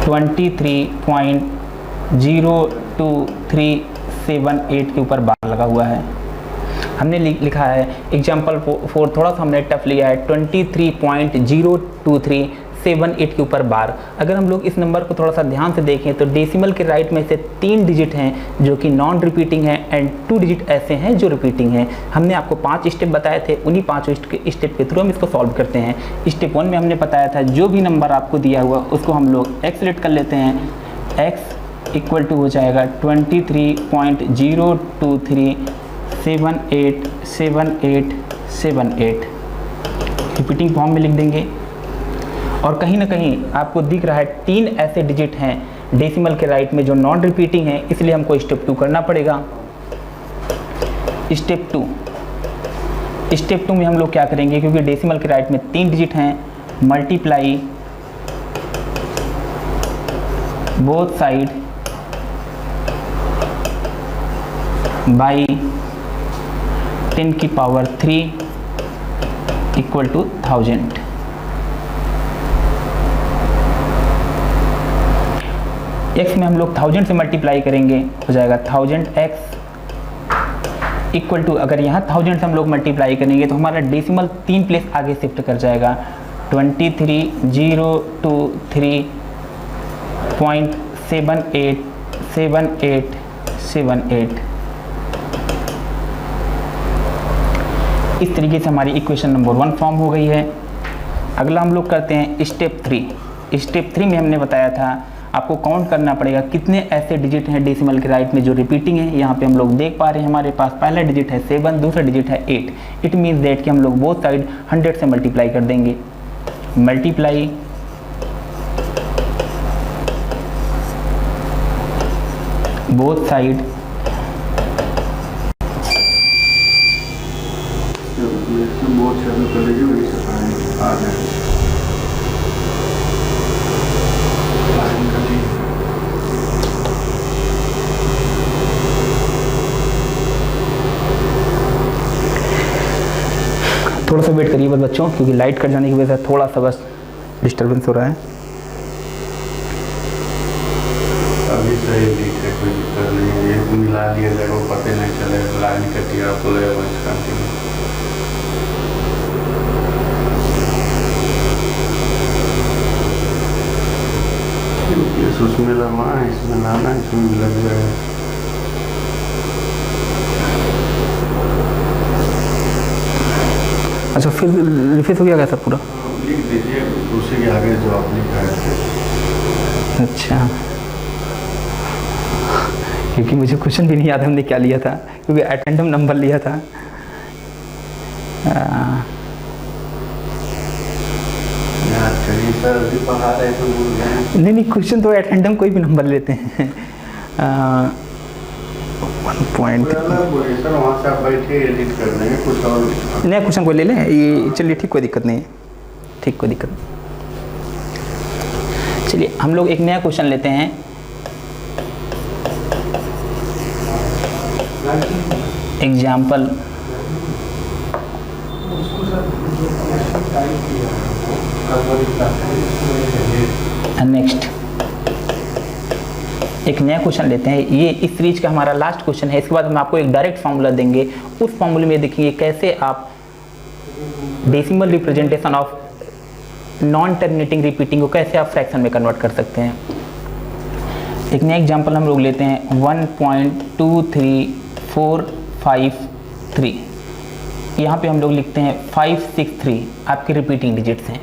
23.02378 के ऊपर बार लगा हुआ है। हमने लिखा है एग्जाम्पल 4, थोड़ा सा हमने टफ लिया है, 23.02378 के ऊपर बार। अगर हम लोग इस नंबर को थोड़ा सा ध्यान से देखें तो डेसिमल के राइट में से 3 डिजिट हैं जो कि नॉन रिपीटिंग हैं एंड 2 डिजिट ऐसे हैं जो रिपीटिंग हैं। हमने आपको 5 स्टेप बताए थे, उन्हीं 5 स्टेप के थ्रू हम इसको सॉल्व करते हैं। स्टेप 1 में हमने बताया था जो भी नंबर आपको दिया हुआ उसको हम लोग x लेट कर लेते हैं। x इक्वल टू हो जाएगा 23.023787878 रिपीटिंग फॉर्म में लिख देंगे। और कहीं ना कहीं आपको दिख रहा है 3 ऐसे डिजिट हैं डेसिमल के राइट में जो नॉन रिपीटिंग है, इसलिए हमको स्टेप 2 करना पड़ेगा। स्टेप 2 में हम लोग क्या करेंगे, क्योंकि डेसिमल के राइट में 3 डिजिट हैं, मल्टीप्लाई बोथ साइड बाई 10 की पावर 3 इक्वल टू 1000। x में हम लोग 1000 से मल्टीप्लाई करेंगे, हो जाएगा 1000x इक्वल टू, अगर यहाँ 1000 से हम लोग मल्टीप्लाई करेंगे तो हमारा डेसिमल 3 प्लेस आगे शिफ्ट कर जाएगा, 23.023.787878। इस तरीके से हमारी इक्वेशन नंबर 1 फॉर्म हो गई है। अगला हम लोग करते हैं स्टेप 3। स्टेप 3 में हमने बताया था आपको काउंट करना पड़ेगा कितने ऐसे डिजिट हैं डेसिमल के राइट में जो रिपीटिंग है। यहाँ पे हम लोग देख पा रहे हैं हमारे पास पहला डिजिट है 7, दूसरा डिजिट है 8। इट मीन्स दैट कि हम लोग बोथ साइड 100 से मल्टीप्लाई कर देंगे। मल्टीप्लाई बोथ साइड थोड़ा सा वेट करिए बस बच्चों, क्योंकि लाइट कट जाने की वजह से थोड़ा सा बस डिस्टर्बेंस हो रहा है। अभी सही नहीं है, कोई दिक्कत नहीं है, ये मिला दिया जाएगा, पता नहीं चलेगा, लाइन कटिया तो लगेगा इसका उसमें लगवाना है, इसमें लाना है, इसमें भी लग जाएगा। अच्छा फिर रिफिल हो गया सर पूरा? लिख दीजिए उसी के आगे जो आप लिखा है। अच्छा, क्योंकि मुझे क्वेश्चन भी नहीं याद हमने क्या लिया था, क्योंकि एटेंडम नंबर लिया था। नहीं क्वेश्चन तो एटेंडम कोई भी नंबर लेते हैं। 1 पॉइंट नया क्वेश्चन कोई ले लें, ये चलिए ठीक, कोई दिक्कत नहीं है, ठीक कोई दिक्कत नहीं। चलिए हम लोग एक नया क्वेश्चन लेते हैं। एग्जाम्पल नेक्स्ट एक नया क्वेश्चन लेते हैं। ये इस सीरीज का हमारा लास्ट क्वेश्चन है। इसके बाद हम आपको एक डायरेक्ट फार्मूला देंगे। उस फार्मूले में देखेंगे कैसे आप decimal representation of non terminating repeating को कैसे आप फ्रैक्शन में कन्वर्ट कर सकते हैं। एक नया एग्जांपल हम लोग लेते हैं 1.23453। यहाँ पे हम लोग लिखते हैं 563 आपके रिपीटिंग डिजिट्स हैं।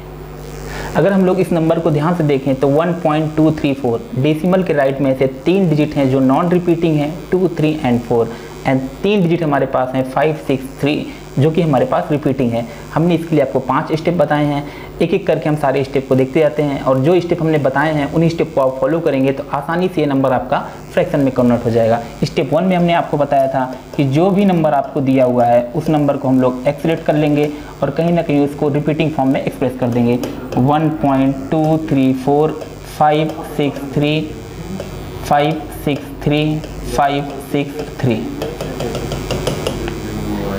अगर हम लोग इस नंबर को ध्यान से देखें तो 1.234 डेसिमल के राइट में से 3 डिजिट हैं जो नॉन रिपीटिंग हैं, 2, 3 एंड 4, एंड 3 डिजिट हमारे पास हैं 5, 6, 3 जो कि हमारे पास रिपीटिंग है। हमने इसके लिए आपको 5 स्टेप बताए हैं। एक एक करके हम सारे स्टेप को देखते जाते हैं, और जो स्टेप हमने बताए हैं उन्हीं स्टेप को आप फॉलो करेंगे तो आसानी से ये नंबर आपका फ्रैक्शन में कन्वर्ट हो जाएगा। स्टेप 1 में हमने आपको बताया था कि जो भी नंबर आपको दिया हुआ है उस नंबर को हम लोग एक्सलेट कर लेंगे और कहीं ना कहीं उसको रिपीटिंग फॉर्म में एक्सप्रेस कर देंगे। 1.234563563 563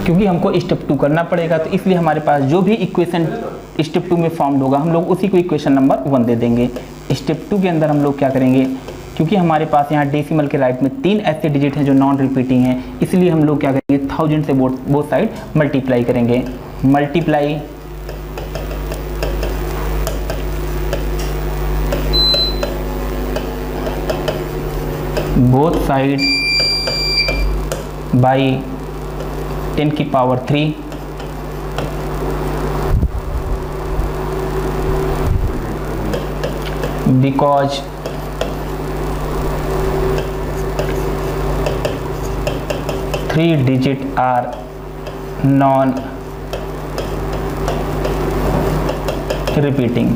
क्योंकि हमको स्टेप 2 करना पड़ेगा, तो इसलिए हमारे पास जो भी इक्वेशन स्टेप 2 में फॉर्म होगा हम लोग उसी को इक्वेशन नंबर 1 दे देंगे। स्टेप 2 के अंदर हम लोग क्या करेंगे, क्योंकि हमारे पास यहाँ डेसिमल के राइट में 3 ऐसे डिजिट हैं जो नॉन रिपीटिंग हैं, इसलिए हम लोग क्या करेंगे 1000 से बोथ साइड मल्टीप्लाई करेंगे। मल्टीप्लाई बोथ साइड बाई 10 की power 3 because 3 digit are non repeating।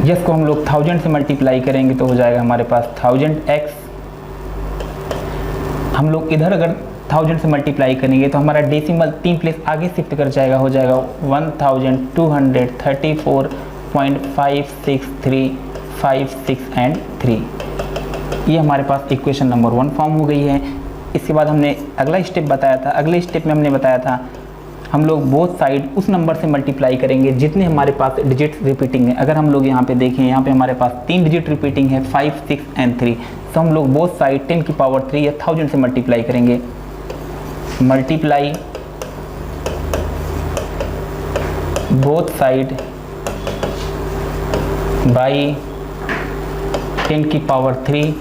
जिसको हम लोग 1000 से मल्टीप्लाई करेंगे तो हो जाएगा हमारे पास 1000x। हम लोग इधर अगर 1000 से मल्टीप्लाई करेंगे तो हमारा डेसिमल 3 प्लेस आगे शिफ्ट कर जाएगा, हो जाएगा 1234.56356 एंड 3। ये हमारे पास इक्वेशन नंबर 1 फॉर्म हो गई है। इसके बाद हमने अगला स्टेप बताया था। अगले स्टेप में हमने बताया था हम लोग बोथ साइड उस नंबर से मल्टीप्लाई करेंगे जितने हमारे पास डिजिट रिपीटिंग है। अगर हम लोग यहाँ पे देखें, यहाँ पे हमारे पास 3 डिजिट रिपीटिंग है 5, 6 एंड 3, तो हम लोग बोथ साइड 10 की पावर 3 या 1000 से मल्टीप्लाई करेंगे। मल्टीप्लाई बोथ साइड बाई 10 की power 3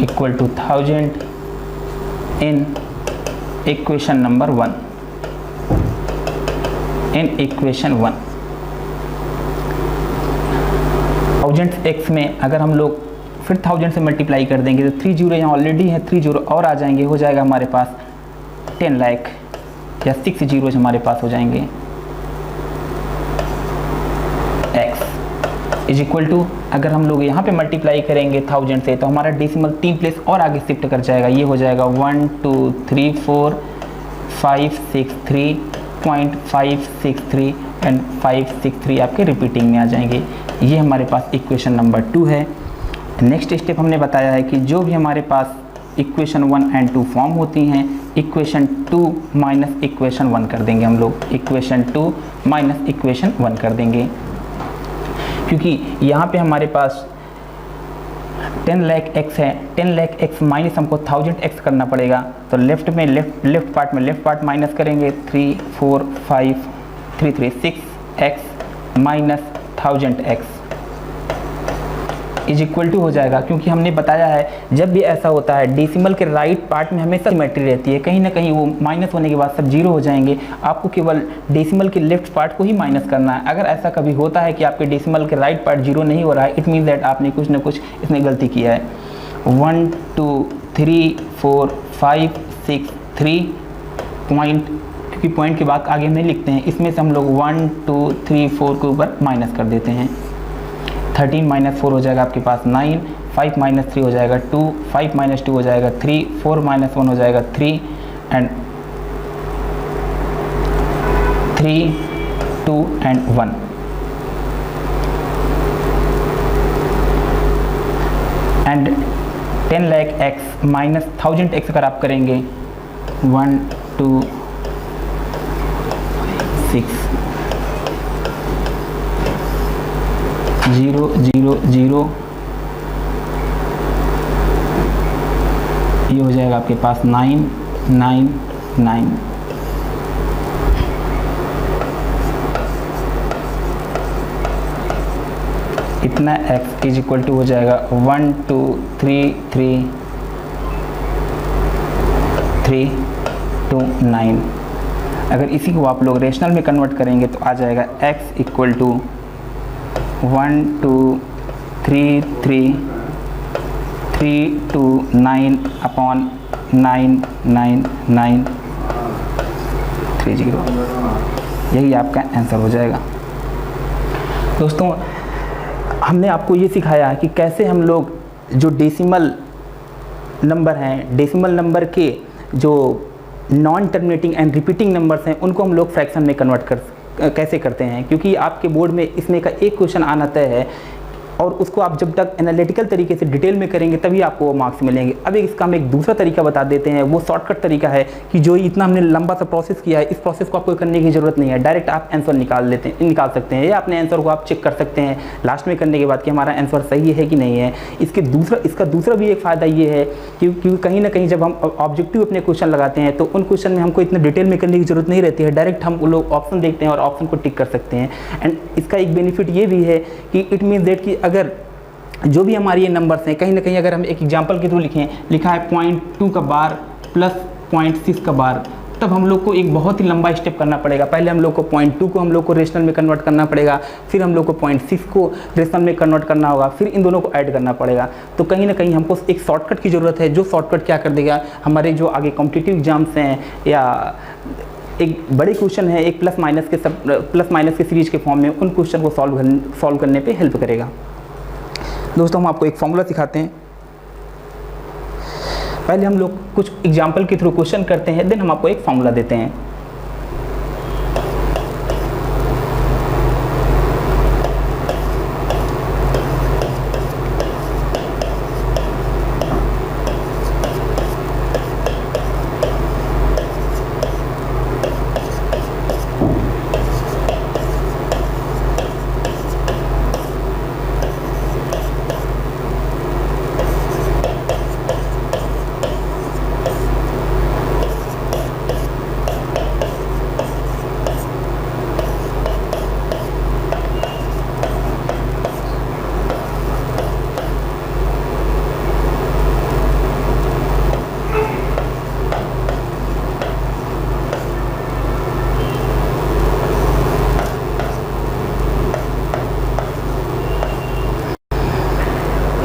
equal to 1000 in equation number 1। In equation 1 1000x में अगर हम लोग फिर 1000 से मल्टीप्लाई कर देंगे तो 3 जीरो यहाँ ऑलरेडी है, 3 जीरो और आ जाएंगे, हो जाएगा हमारे पास 10 लाख या 6 जीरोज हमारे पास हो जाएंगे। x इज इक्वल टू, अगर हम लोग यहाँ पे मल्टीप्लाई करेंगे 1000 से तो हमारा डेसिमल 3 प्लेस और आगे शिफ्ट कर जाएगा। ये हो जाएगा 1 2 3 4 5 6 3.563 एंड 563 आपके रिपीटिंग में आ जाएंगे। ये हमारे पास इक्वेशन नंबर 2 है। नेक्स्ट स्टेप हमने बताया है कि जो भी हमारे पास इक्वेशन 1 एंड 2 फॉर्म होती हैं, इक्वेशन 2 माइनस इक्वेशन 1 कर देंगे हम लोग, इक्वेशन 2 माइनस इक्वेशन 1 कर देंगे, क्योंकि यहाँ पे हमारे पास 10 लाख x है, 10 लाख x माइनस हमको 1000x करना पड़ेगा। तो लेफ्ट में लेफ्ट पार्ट माइनस करेंगे, 3 4 5 3 3 6x minus 1000x is equal to हो जाएगा। क्योंकि हमने बताया है जब भी ऐसा होता है डेसिमल के राइट पार्ट में हमेशा सिमेट्री रहती है, कहीं ना कहीं वो माइनस होने के बाद सब जीरो हो जाएंगे। आपको केवल डेसिमल के लेफ्ट पार्ट को ही माइनस करना है। अगर ऐसा कभी होता है कि आपके डेसिमल के राइट पार्ट जीरो नहीं हो रहा है, इट मीन्स दैट आपने कुछ ना कुछ इसमें गलती किया है। 1 2 3 4 5 6 3 पॉइंट, क्योंकि पॉइंट के बाद आगे में लिखते हैं, इसमें से हम लोग 1 2 3 4 के ऊपर माइनस कर देते हैं। 13 माइनस 4 हो जाएगा आपके पास 9, 5 माइनस 3 हो जाएगा 2, 5 माइनस 2 हो जाएगा 3, 4 माइनस 1 हो जाएगा 3 and 3 2 and 1। And 10 lakh x minus 1000x अगर आप करेंगे 1 2 6 0 0 0, ये हो जाएगा आपके पास 9 9 9। इतना x इज इक्वल टू हो जाएगा 1 2 3 3 3 2 9। अगर इसी को आप लोग रेशनल में कन्वर्ट करेंगे तो आ जाएगा x इक्वल टू 1 2 3 3 3 2 9 अपॉन 9 9 9 30। यही आपका आंसर हो जाएगा। दोस्तों हमने आपको ये सिखाया है कि कैसे हम लोग जो डेसिमल नंबर हैं, डेसिमल नंबर के जो non terminating and repeating numbers हैं, उनको हम लोग फ्रैक्शन में कन्वर्ट कैसे करते हैं। क्योंकि आपके बोर्ड में इसमें का एक क्वेश्चन आना तय है और उसको आप जब तक एनालिटिकल तरीके से डिटेल में करेंगे तभी आपको वो मार्क्स मिलेंगे। अब इसका हम एक दूसरा तरीका बता देते हैं, वो शॉर्टकट तरीका है कि जो इतना हमने लंबा सा प्रोसेस किया है, इस प्रोसेस को आपको करने की ज़रूरत नहीं है, डायरेक्ट आप आंसर निकाल सकते हैं या अपने आंसर को आप चेक कर सकते हैं लास्ट में करने के बाद कि हमारा आंसर सही है कि नहीं है। इसका दूसरा भी एक फ़ायदा ये है कि कहीं ना कहीं जब हम ऑब्जेक्टिव अपने क्वेश्चन लगाते हैं तो उन क्वेश्चन में हमको इतना डिटेल में करने की ज़रूरत नहीं रहती है, डायरेक्ट हम लोग ऑप्शन देखते हैं और ऑप्शन को टिक कर सकते हैं। एंड इसका एक बेनिफिट ये भी है कि इट मीन्स दैट कि अगर जो भी हमारी ये नंबर्स हैं, कहीं ना कहीं अगर हम एक एग्जांपल के थ्रू लिखें, लिखा है 0.2 का बार प्लस 0.6 का बार, तब हम लोग को एक बहुत ही लंबा स्टेप करना पड़ेगा। पहले हम लोग को 0.2 को हम लोग को रेशनल में कन्वर्ट करना पड़ेगा, फिर हम लोग को 0.6 को रेशनल में कन्वर्ट करना होगा, फिर इन दोनों को ऐड करना पड़ेगा। तो कहीं ना कहीं हमको एक शॉर्टकट की ज़रूरत है, जो शॉर्टकट क्या कर देगा, हमारे जो आगे कॉम्पिटिटिव एग्जाम्स हैं या एक बड़े क्वेश्चन है, एक प्लस माइनस के सीरीज के फॉर्म में, उन क्वेश्चन को सॉल्व करने पर हेल्प करेगा। दोस्तों हम आपको एक फॉर्मूला सिखाते हैं। पहले हम लोग कुछ एग्जाम्पल के थ्रू क्वेश्चन करते हैं, देन हम आपको एक फॉर्मूला देते हैं।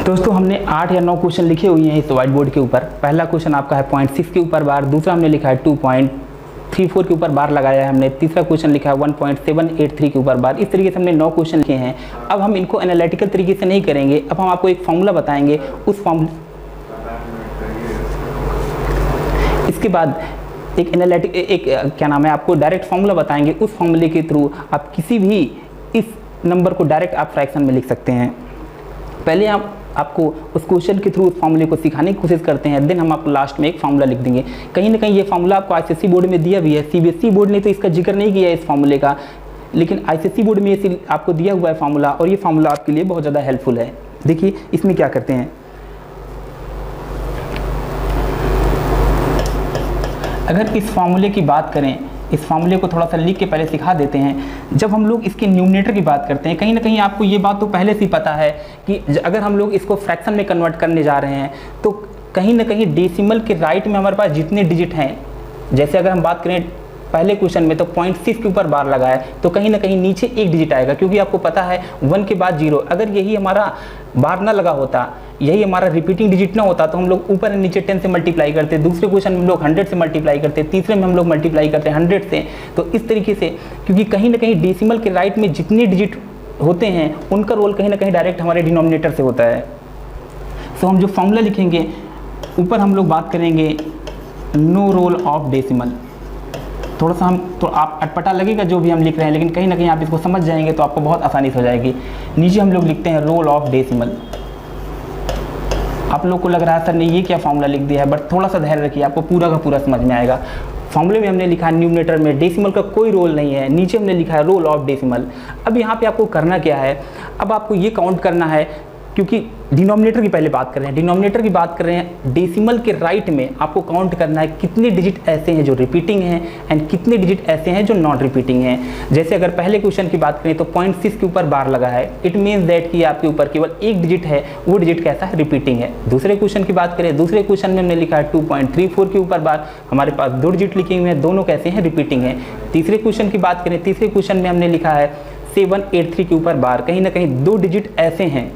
दोस्तों हमने 8 या 9 क्वेश्चन लिखे हुए हैं इस व्हाइट बोर्ड के ऊपर। पहला क्वेश्चन आपका है 0.6 के ऊपर बार, दूसरा हमने लिखा है 2.3 1.34 के ऊपर बार लगाया है हमने। तीसरा क्वेश्चन लिखा है 1.783 के ऊपर बार। इस तरीके से हमने 9 क्वेश्चन लिखे हैं। अब हम इनको एनालिटिकल तरीके से नहीं करेंगे, अब हम आपको एक फॉर्मूला बताएंगे। उस फॉर्मूला इसके बाद एक क्या नाम है, आपको डायरेक्ट फॉर्मूला बताएंगे। उस फॉर्मूले के थ्रू आप किसी भी इस नंबर को डायरेक्ट आप फ्रैक्शन में लिख सकते हैं। पहले आपको उस क्वेश्चन के थ्रू उस फॉर्मूले को सिखाने की कोशिश करते हैं, देन हम आपको लास्ट में एक फार्मूला लिख देंगे। कहीं ना कहीं ये फार्मूला आपको आईसीएसई बोर्ड में दिया भी है। सीबीएसई बोर्ड ने तो इसका जिक्र नहीं किया है इस फार्मूले का, लेकिन आईसीएसई बोर्ड में ये आपको दिया हुआ है फार्मूला, और ये फार्मूला आपके लिए बहुत ज़्यादा हेल्पफुल है। देखिए इसमें क्या करते हैं, अगर इस फार्मूले की बात करें, इस फार्मूले को थोड़ा सा लिख के पहले सिखा देते हैं। जब हम लोग इसके न्यूमरेटर की बात करते हैं, कहीं ना कहीं आपको ये बात तो पहले से ही पता है कि अगर हम लोग इसको फ्रैक्शन में कन्वर्ट करने जा रहे हैं तो कहीं ना कहीं डेसिमल के राइट में हमारे पास जितने डिजिट हैं, जैसे अगर हम बात करें पहले क्वेश्चन में तो 0.6 के ऊपर बार लगा है, तो कहीं ना कहीं नीचे एक डिजिट आएगा, क्योंकि आपको पता है 1 के बाद 0। अगर यही हमारा बार ना लगा होता, यही हमारा रिपीटिंग डिजिट ना होता, तो हम लोग ऊपर नीचे 10 से मल्टीप्लाई करते। दूसरे क्वेश्चन में हम लोग 100 से मल्टीप्लाई करते, तीसरे में हम लोग मल्टीप्लाई करते 100 से। तो इस तरीके से, क्योंकि कहीं ना कहीं डेसिमल के राइट में जितने डिजिट होते हैं उनका रोल कहीं ना कहीं डायरेक्ट हमारे डिनोमिनेटर से होता है। तो हम जो फॉर्मूला लिखेंगे, ऊपर हम लोग बात करेंगे नो रोल ऑफ डेसिमल। थोड़ा सा हम तो आप अटपटा लगेगा जो भी हम लिख रहे हैं, लेकिन कहीं ना कहीं आप इसको समझ जाएंगे तो आपको बहुत आसानी से हो जाएगी। नीचे हम लोग लिखते हैं रोल ऑफ डेसिमल। आप लोग को लग रहा है सर ने ये क्या फॉर्मूला लिख दिया है, बट थोड़ा सा धैर्य रखिए, आपको पूरा का पूरा समझ में आएगा। फॉर्मूले में हमने लिखा है न्यूमरेटर में डेसिमल का कोई रोल नहीं है, नीचे हमने लिखा है रोल ऑफ डेसिमल। अब यहाँ पे आपको करना क्या है, अब आपको ये काउंट करना है, क्योंकि डिनोमिनेटर की पहले बात कर रहे हैं, डिनोमिनेटर की बात कर रहे हैं, डेसिमल के राइट में आपको काउंट करना है कितने डिजिट ऐसे हैं जो रिपीटिंग हैं एंड कितने डिजिट ऐसे हैं जो नॉन रिपीटिंग हैं। जैसे अगर पहले क्वेश्चन की बात करें तो 0.6 के ऊपर बार लगा है, इट मीन्स दैट कि आपके ऊपर केवल एक डिजिट है, वो डिजिट कैसा है, रिपीटिंग है। दूसरे क्वेश्चन की बात करें, दूसरे क्वेश्चन में हमने लिखा है 2.34 के ऊपर बार, हमारे पास 2 डिजिट लिखे हुए हैं, दोनों कैसे हैं, रिपीटिंग है। तीसरे क्वेश्चन की बात करें, तीसरे क्वेश्चन में हमने लिखा है 783 के ऊपर बार, कहीं ना कहीं 2 डिजिट ऐसे हैं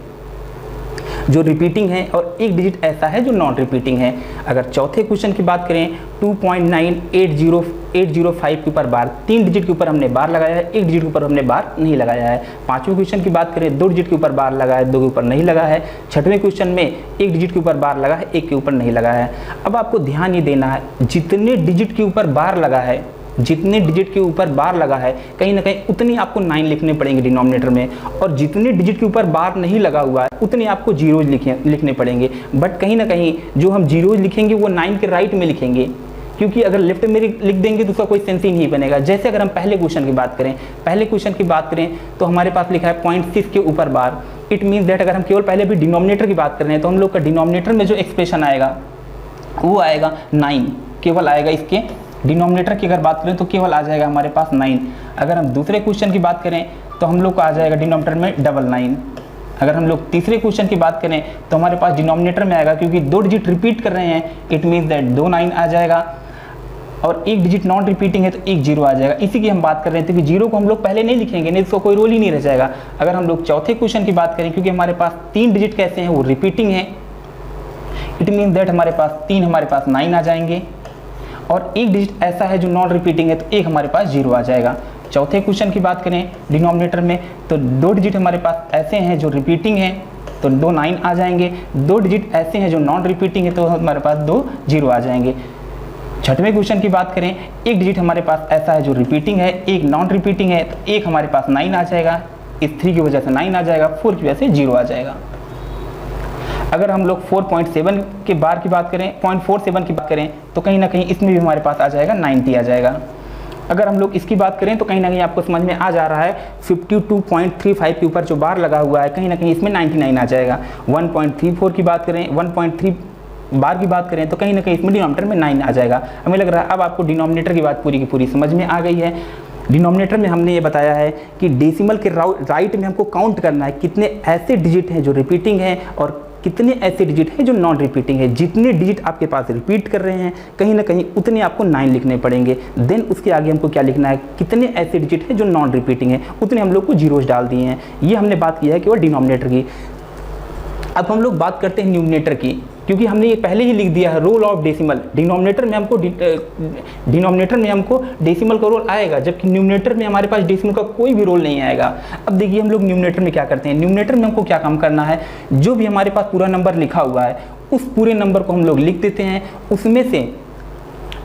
जो रिपीटिंग है और एक डिजिट ऐसा है जो नॉन रिपीटिंग है। अगर चौथे क्वेश्चन की बात करें 2.980805 के ऊपर बार, 3 डिजिट के ऊपर हमने बार लगाया है, एक डिजिट के ऊपर हमने बार नहीं लगाया है। पांचवें क्वेश्चन की बात करें 2 डिजिट के ऊपर बार लगा है, 2 के ऊपर नहीं लगा है। छठवें क्वेश्चन में 1 डिजिट के ऊपर बार लगा है, 1 के ऊपर नहीं लगा है। अब आपको ध्यान ये देना है, जितने डिजिट के ऊपर बार लगा है, जितने डिजिट के ऊपर बार लगा है, कहीं ना कहीं उतनी आपको 9 लिखने पड़ेंगे डिनोमिनेटर में, और जितने डिजिट के ऊपर बार नहीं लगा हुआ है उतने आपको जीरोज लिखने पड़ेंगे। बट कहीं ना कहीं जो हम जीरोज लिखेंगे वो 9 के राइट में लिखेंगे, क्योंकि अगर लेफ्ट में लिख देंगे तो उसका कोई सेंस ही नहीं बनेगा। जैसे अगर हम पहले क्वेश्चन की बात करें, पहले क्वेश्चन की बात करें तो हमारे पास लिखा है 0.6 के ऊपर बार। इट मीन्स दैट अगर हम केवल पहले भी डिनोमिनेटर की बात कर रहे हैं तो हम लोग का डिनोमिनेटर में जो एक्सप्रेशन आएगा वो आएगा 9, केवल आएगा इसके डिनोमिनेटर की अगर बात करें तो केवल आ जाएगा हमारे पास 9। अगर हम दूसरे क्वेश्चन की बात करें तो हम लोग को आ जाएगा डिनोमिनेटर में 99। अगर हम लोग तीसरे क्वेश्चन की बात करें तो हमारे पास डिनोमिनेटर में आएगा, क्योंकि 2 डिजिट रिपीट कर रहे हैं, इट मीन्स दैट 2 9 आ जाएगा, और 1 डिजिट नॉन रिपीटिंग है तो 1 0 आ जाएगा। इसी की हम बात कर रहे थे कि 0 को हम लोग पहले नहीं लिखेंगे, नहीं इसको कोई रोल ही नहीं रह जाएगा। अगर हम लोग चौथे क्वेश्चन की बात करें, क्योंकि हमारे पास 3 डिजिट कैसे हैं, वो रिपीटिंग है, इट मीन्स दैट हमारे पास 3 हमारे पास 9 आ जाएंगे, और 1 डिजिट ऐसा है जो नॉन रिपीटिंग है तो 1 हमारे पास 0 आ जाएगा। चौथे क्वेश्चन की बात करें डिनोमिनेटर में तो 2 डिजिट हमारे पास ऐसे हैं जो रिपीटिंग हैं तो 2 9 आ जाएंगे, 2 डिजिट ऐसे हैं जो नॉन रिपीटिंग है तो हमारे पास 2 0 आ जाएंगे। छठवें क्वेश्चन की बात करें, 1 डिजिट हमारे पास ऐसा है जो रिपीटिंग है, 1 नॉन रिपीटिंग है तो 1 हमारे पास 9 आ जाएगा, इस 3 की वजह से 9 आ जाएगा, 4 की वजह से 0 आ जाएगा। अगर हम लोग 4.7 के बार की बात करें, 0.47 की बात करें तो कहीं ना कहीं इसमें भी हमारे पास आ जाएगा 90 आ जाएगा। अगर हम लोग इसकी बात करें तो कहीं ना कहीं आपको समझ में आ जा रहा है 52.35 के ऊपर जो बार लगा हुआ है कहीं ना कहीं इसमें 99 आ जाएगा। 1.34 की बात करें, 1.3 बार की बात करें तो कहीं ना कहीं इसमें डिनोमिनेटर में 9 आ जाएगा। हमें लग रहा है अब आपको डिनोमिनेटर की बात पूरी की पूरी समझ में आ गई है। डिनोमिनेटर में हमने ये बताया है कि डेसिमल के राइट में हमको काउंट करना है कितने ऐसे डिजिट हैं जो रिपीटिंग हैं और कितने ऐसे डिजिट हैं जो नॉन रिपीटिंग है। जितने डिजिट आपके पास रिपीट कर रहे हैं कहीं ना कहीं उतने आपको 9 लिखने पड़ेंगे। देन उसके आगे हमको क्या लिखना है, कितने ऐसे डिजिट हैं जो नॉन रिपीटिंग है, उतने हम लोग को जीरोज डाल दिए हैं। ये हमने बात की है केवल डिनोमिनेटर की। अब हम लोग बात करते हैं न्यूमरेटर की, क्योंकि हमने ये पहले ही लिख दिया है रोल ऑफ डेसिमल। डिनोमिनेटर में हमको डेसिमल का रोल आएगा, जबकि न्यूमरेटर में हमारे पास डेसिमल का कोई भी रोल नहीं आएगा। अब देखिए हम लोग न्यूमरेटर में क्या करते हैं। न्यूमरेटर में हमको क्या काम करना है, जो भी हमारे पास पूरा नंबर लिखा हुआ है उस पूरे नंबर को हम लोग लिख देते हैं। उसमें से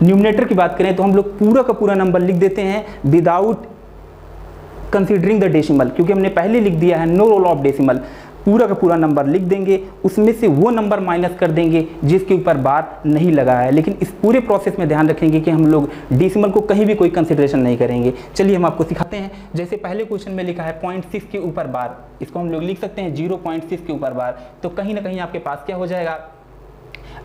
न्यूमरेटर की बात करें तो हम लोग पूरा का पूरा नंबर लिख देते हैं विदाउट कंसीडरिंग द डेसिमल, क्योंकि हमने पहले लिख दिया है नो रोल ऑफ डेसिमल। पूरा का पूरा नंबर लिख देंगे, उसमें से वो नंबर माइनस कर देंगे जिसके ऊपर बार नहीं लगा है। लेकिन इस पूरे प्रोसेस में ध्यान रखेंगे कि हम लोग डेसिमल को कहीं भी कोई कंसीडरेशन नहीं करेंगे। चलिए हम आपको सिखाते हैं। जैसे पहले क्वेश्चन में लिखा है 0.6 के ऊपर बार, इसको हम लोग लिख सकते हैं 0.6 के ऊपर बार। तो कहीं ना कहीं आपके पास क्या हो जाएगा,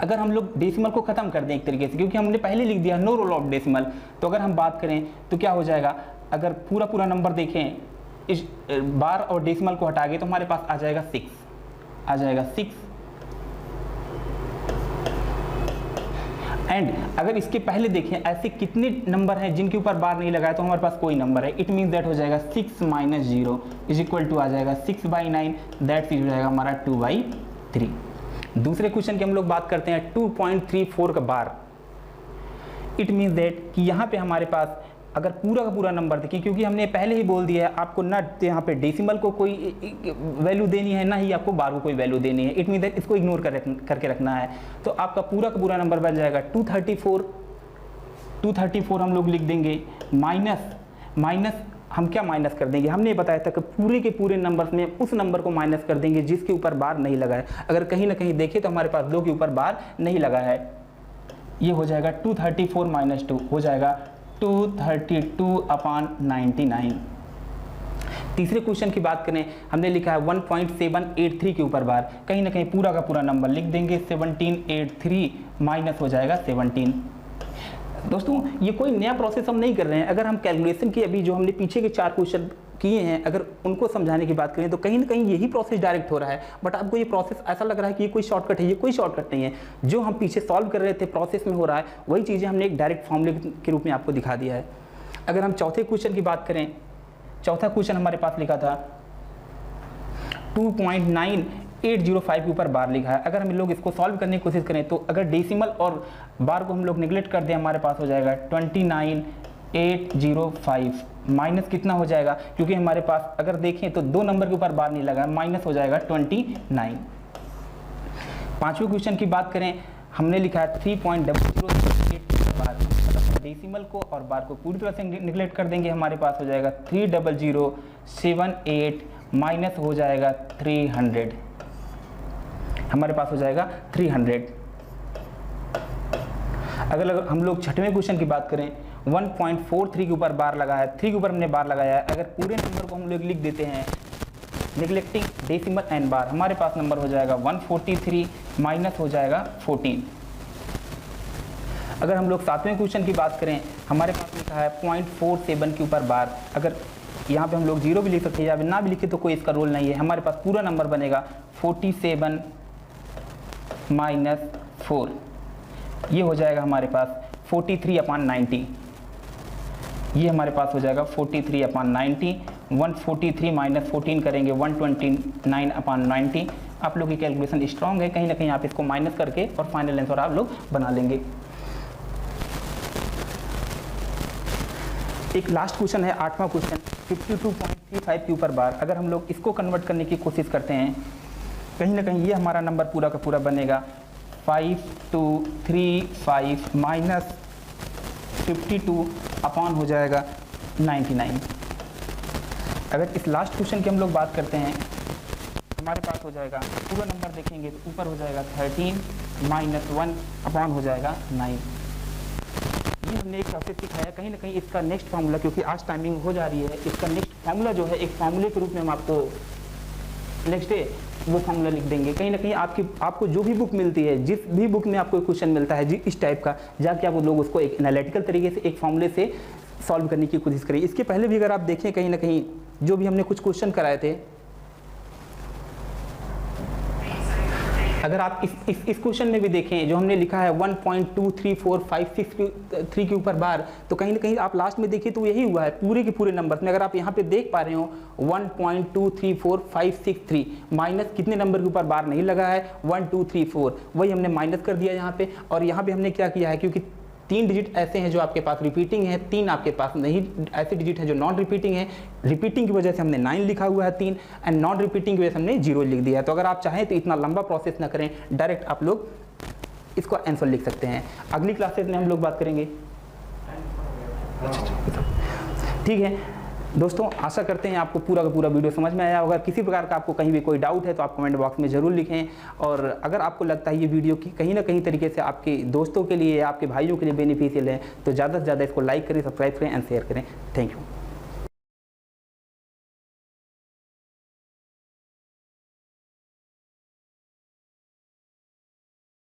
अगर हम लोग डेसिमल को खत्म कर दें एक तरीके से, क्योंकि हमने पहले लिख दिया नो रोल ऑफ डेसिमल, तो अगर हम बात करें तो क्या हो जाएगा, अगर पूरा नंबर देखें इस बार और डेसिमल को हटा के तो हमारे पास आ जाएगा 6, आ जाएगा 6। एंड अगर इसके पहले देखें ऐसे कितने नंबर हैं जिनके ऊपर बार नहीं लगाया, तो हमारे पास कोई नंबर है। इट मीन्स दैट हो जाएगा 6 - 0 इज इक्वल टू आ जाएगा 6/9, दैट हो जाएगा हमारा 2/3। दूसरे क्वेश्चन की हम लोग बात करते हैं 2.34 का बार। इट मीन्स दैट कि यहाँ पे हमारे पास अगर पूरा का पूरा नंबर देखिए, क्योंकि हमने पहले ही बोल दिया है आपको ना यहाँ पे डेसिमल को कोई वैल्यू देनी है, ना ही आपको बार को कोई वैल्यू देनी है। इट मीन दैट इसको इग्नोर करके रखना है। तो आपका पूरा का पूरा नंबर बन जाएगा 234 हम लोग लिख देंगे माइनस हम क्या माइनस कर देंगे, हमने बताया था कि पूरे के पूरे नंबर में उस नंबर को माइनस कर देंगे जिसके ऊपर बार नहीं लगा है। अगर कहीं ना कहीं देखें तो हमारे पास 2 के ऊपर बार नहीं लगा है। ये हो जाएगा 234 - 2 हो जाएगा 232/99। तीसरे क्वेश्चन की बात करें, हमने लिखा है 1.783 के ऊपर बार। कहीं ना कहीं पूरा का पूरा नंबर लिख देंगे 1783 माइनस हो जाएगा 17। दोस्तों ये कोई नया प्रोसेस हम नहीं कर रहे हैं। अगर हम कैलकुलेशन की अभी जो हमने पीछे के 4 क्वेश्चन किए हैं, अगर उनको समझाने की बात करें तो कहीं ना कहीं यही प्रोसेस डायरेक्ट हो रहा है। बट आपको ये प्रोसेस ऐसा लग रहा है कि ये कोई शॉर्टकट है, ये कोई शॉर्टकट नहीं है। जो हम पीछे सॉल्व कर रहे थे प्रोसेस में हो रहा है, वही चीज़ें हमने एक डायरेक्ट फॉर्मूले के रूप में आपको दिखा दिया है। अगर हम चौथे क्वेश्चन की बात करें, चौथा क्वेश्चन हमारे पास लिखा था 2.9805 के ऊपर बार लिखा है। अगर हम लोग इसको सॉल्व करने की कोशिश करें तो अगर डेसिमल और बार को हम लोग निगलेक्ट कर दें, हमारे पास हो जाएगा 29805 माइनस कितना हो जाएगा, क्योंकि हमारे पास अगर देखें तो 2 नंबर के ऊपर बार नहीं लगा, माइनस हो जाएगा 29। पांचवें क्वेश्चन की बात करें, हमने लिखा है 3.0008 बार। डेसिमल को और बार को पूरी तरह से निगलेक्ट कर देंगे, हमारे पास हो जाएगा 30078 माइनस हो जाएगा 300, हमारे पास हो जाएगा 300। अगर हम लोग छठवें क्वेश्चन की बात करें, 1.43 के ऊपर बार लगा है, 3 के ऊपर हमने बार लगाया है। अगर पूरे नंबर को हम लोग लिख देते हैं निगलेक्टिंग डेसिमल एंड बार, हमारे पास नंबर हो जाएगा 143 माइनस हो जाएगा 14। अगर हम लोग सातवें क्वेश्चन की बात करें, हमारे पास लिखा है 0.47 के ऊपर बार। अगर यहाँ पे हम लोग 0 भी लिख सकते हैं या ना भी लिखे तो कोई इसका रोल नहीं है। हमारे पास पूरा नंबर बनेगा 47 - 4, ये हो जाएगा हमारे पास 43/90। ये हमारे पास हो जाएगा 43/90। 143 - 14 करेंगे 129/90। आप लोग की कैलकुलेशन स्ट्रांग है, कहीं ना कहीं आप इसको माइनस करके और फाइनल आंसर आप लोग बना लेंगे। एक लास्ट क्वेश्चन है, 8वां क्वेश्चन 52.35 के ऊपर बार। अगर हम लोग इसको कन्वर्ट करने की कोशिश करते हैं, कहीं ना कहीं ये हमारा नंबर पूरा का पूरा बनेगा 5235 माइनस 52 अपॉन हो जाएगा 99। अगर इस लास्ट क्वेश्चन की हम लोग बात करते हैं, हमारे पास हो जाएगा पूरा नंबर देखेंगे तो ऊपर हो जाएगा 13 माइनस 1 अपॉन हो जाएगा 9। ये हमने एक प्रोसेस सिखाया, कहीं ना कहीं इसका नेक्स्ट फार्मूला, क्योंकि आज टाइमिंग हो जा रही है, इसका नेक्स्ट फार्मूला जो है एक फार्मूले के रूप में हम आपको नेक्स्ट डे वो फार्मूला लिख देंगे। कहीं ना कहीं आपको जो भी बुक मिलती है, जिस भी बुक में आपको क्वेश्चन मिलता है इस टाइप का, जाके आप लोग उसको एक एनालिटिकल तरीके से एक फार्मूले से सॉल्व करने की कोशिश करिए। इसके पहले भी अगर आप देखें, कहीं ना कहीं जो भी हमने कुछ क्वेश्चन कराए थे, अगर आप इस क्वेश्चन में भी देखें, जो हमने लिखा है 1.2345663 के ऊपर बार, तो कहीं ना कहीं आप लास्ट में देखिए तो यही हुआ है पूरे के पूरे नंबर में। अगर आप यहाँ पे देख पा रहे हो 1.234563 माइनस कितने नंबर के ऊपर बार नहीं लगा है, 1 2 3 4, वही हमने माइनस कर दिया यहाँ पे। और यहाँ पे हमने क्या किया है, क्योंकि 3 डिजिट ऐसे हैं जो आपके पास रिपीटिंग है, 3 आपके पास नहीं ऐसे डिजिट है जो नॉन रिपीटिंग है। रिपीटिंग की वजह से हमने 9 लिखा हुआ है 3, एंड नॉन रिपीटिंग की वजह से हमने 0 लिख दिया है। तो अगर आप चाहें तो इतना लंबा प्रोसेस ना करें, डायरेक्ट आप लोग इसको आंसर लिख सकते हैं। अगली क्लासेस में हम लोग बात करेंगे। ठीक है दोस्तों, आशा करते हैं आपको पूरा का पूरा वीडियो समझ में आया होगा। किसी प्रकार का आपको कहीं भी कोई डाउट है तो आप कमेंट बॉक्स में ज़रूर लिखें। और अगर आपको लगता है ये वीडियो की कहीं ना कहीं तरीके से आपके दोस्तों के लिए, आपके भाइयों के लिए बेनिफिशियल है, तो ज़्यादा से ज़्यादा इसको लाइक करें, सब्सक्राइब करें एंड शेयर करें। Thank you.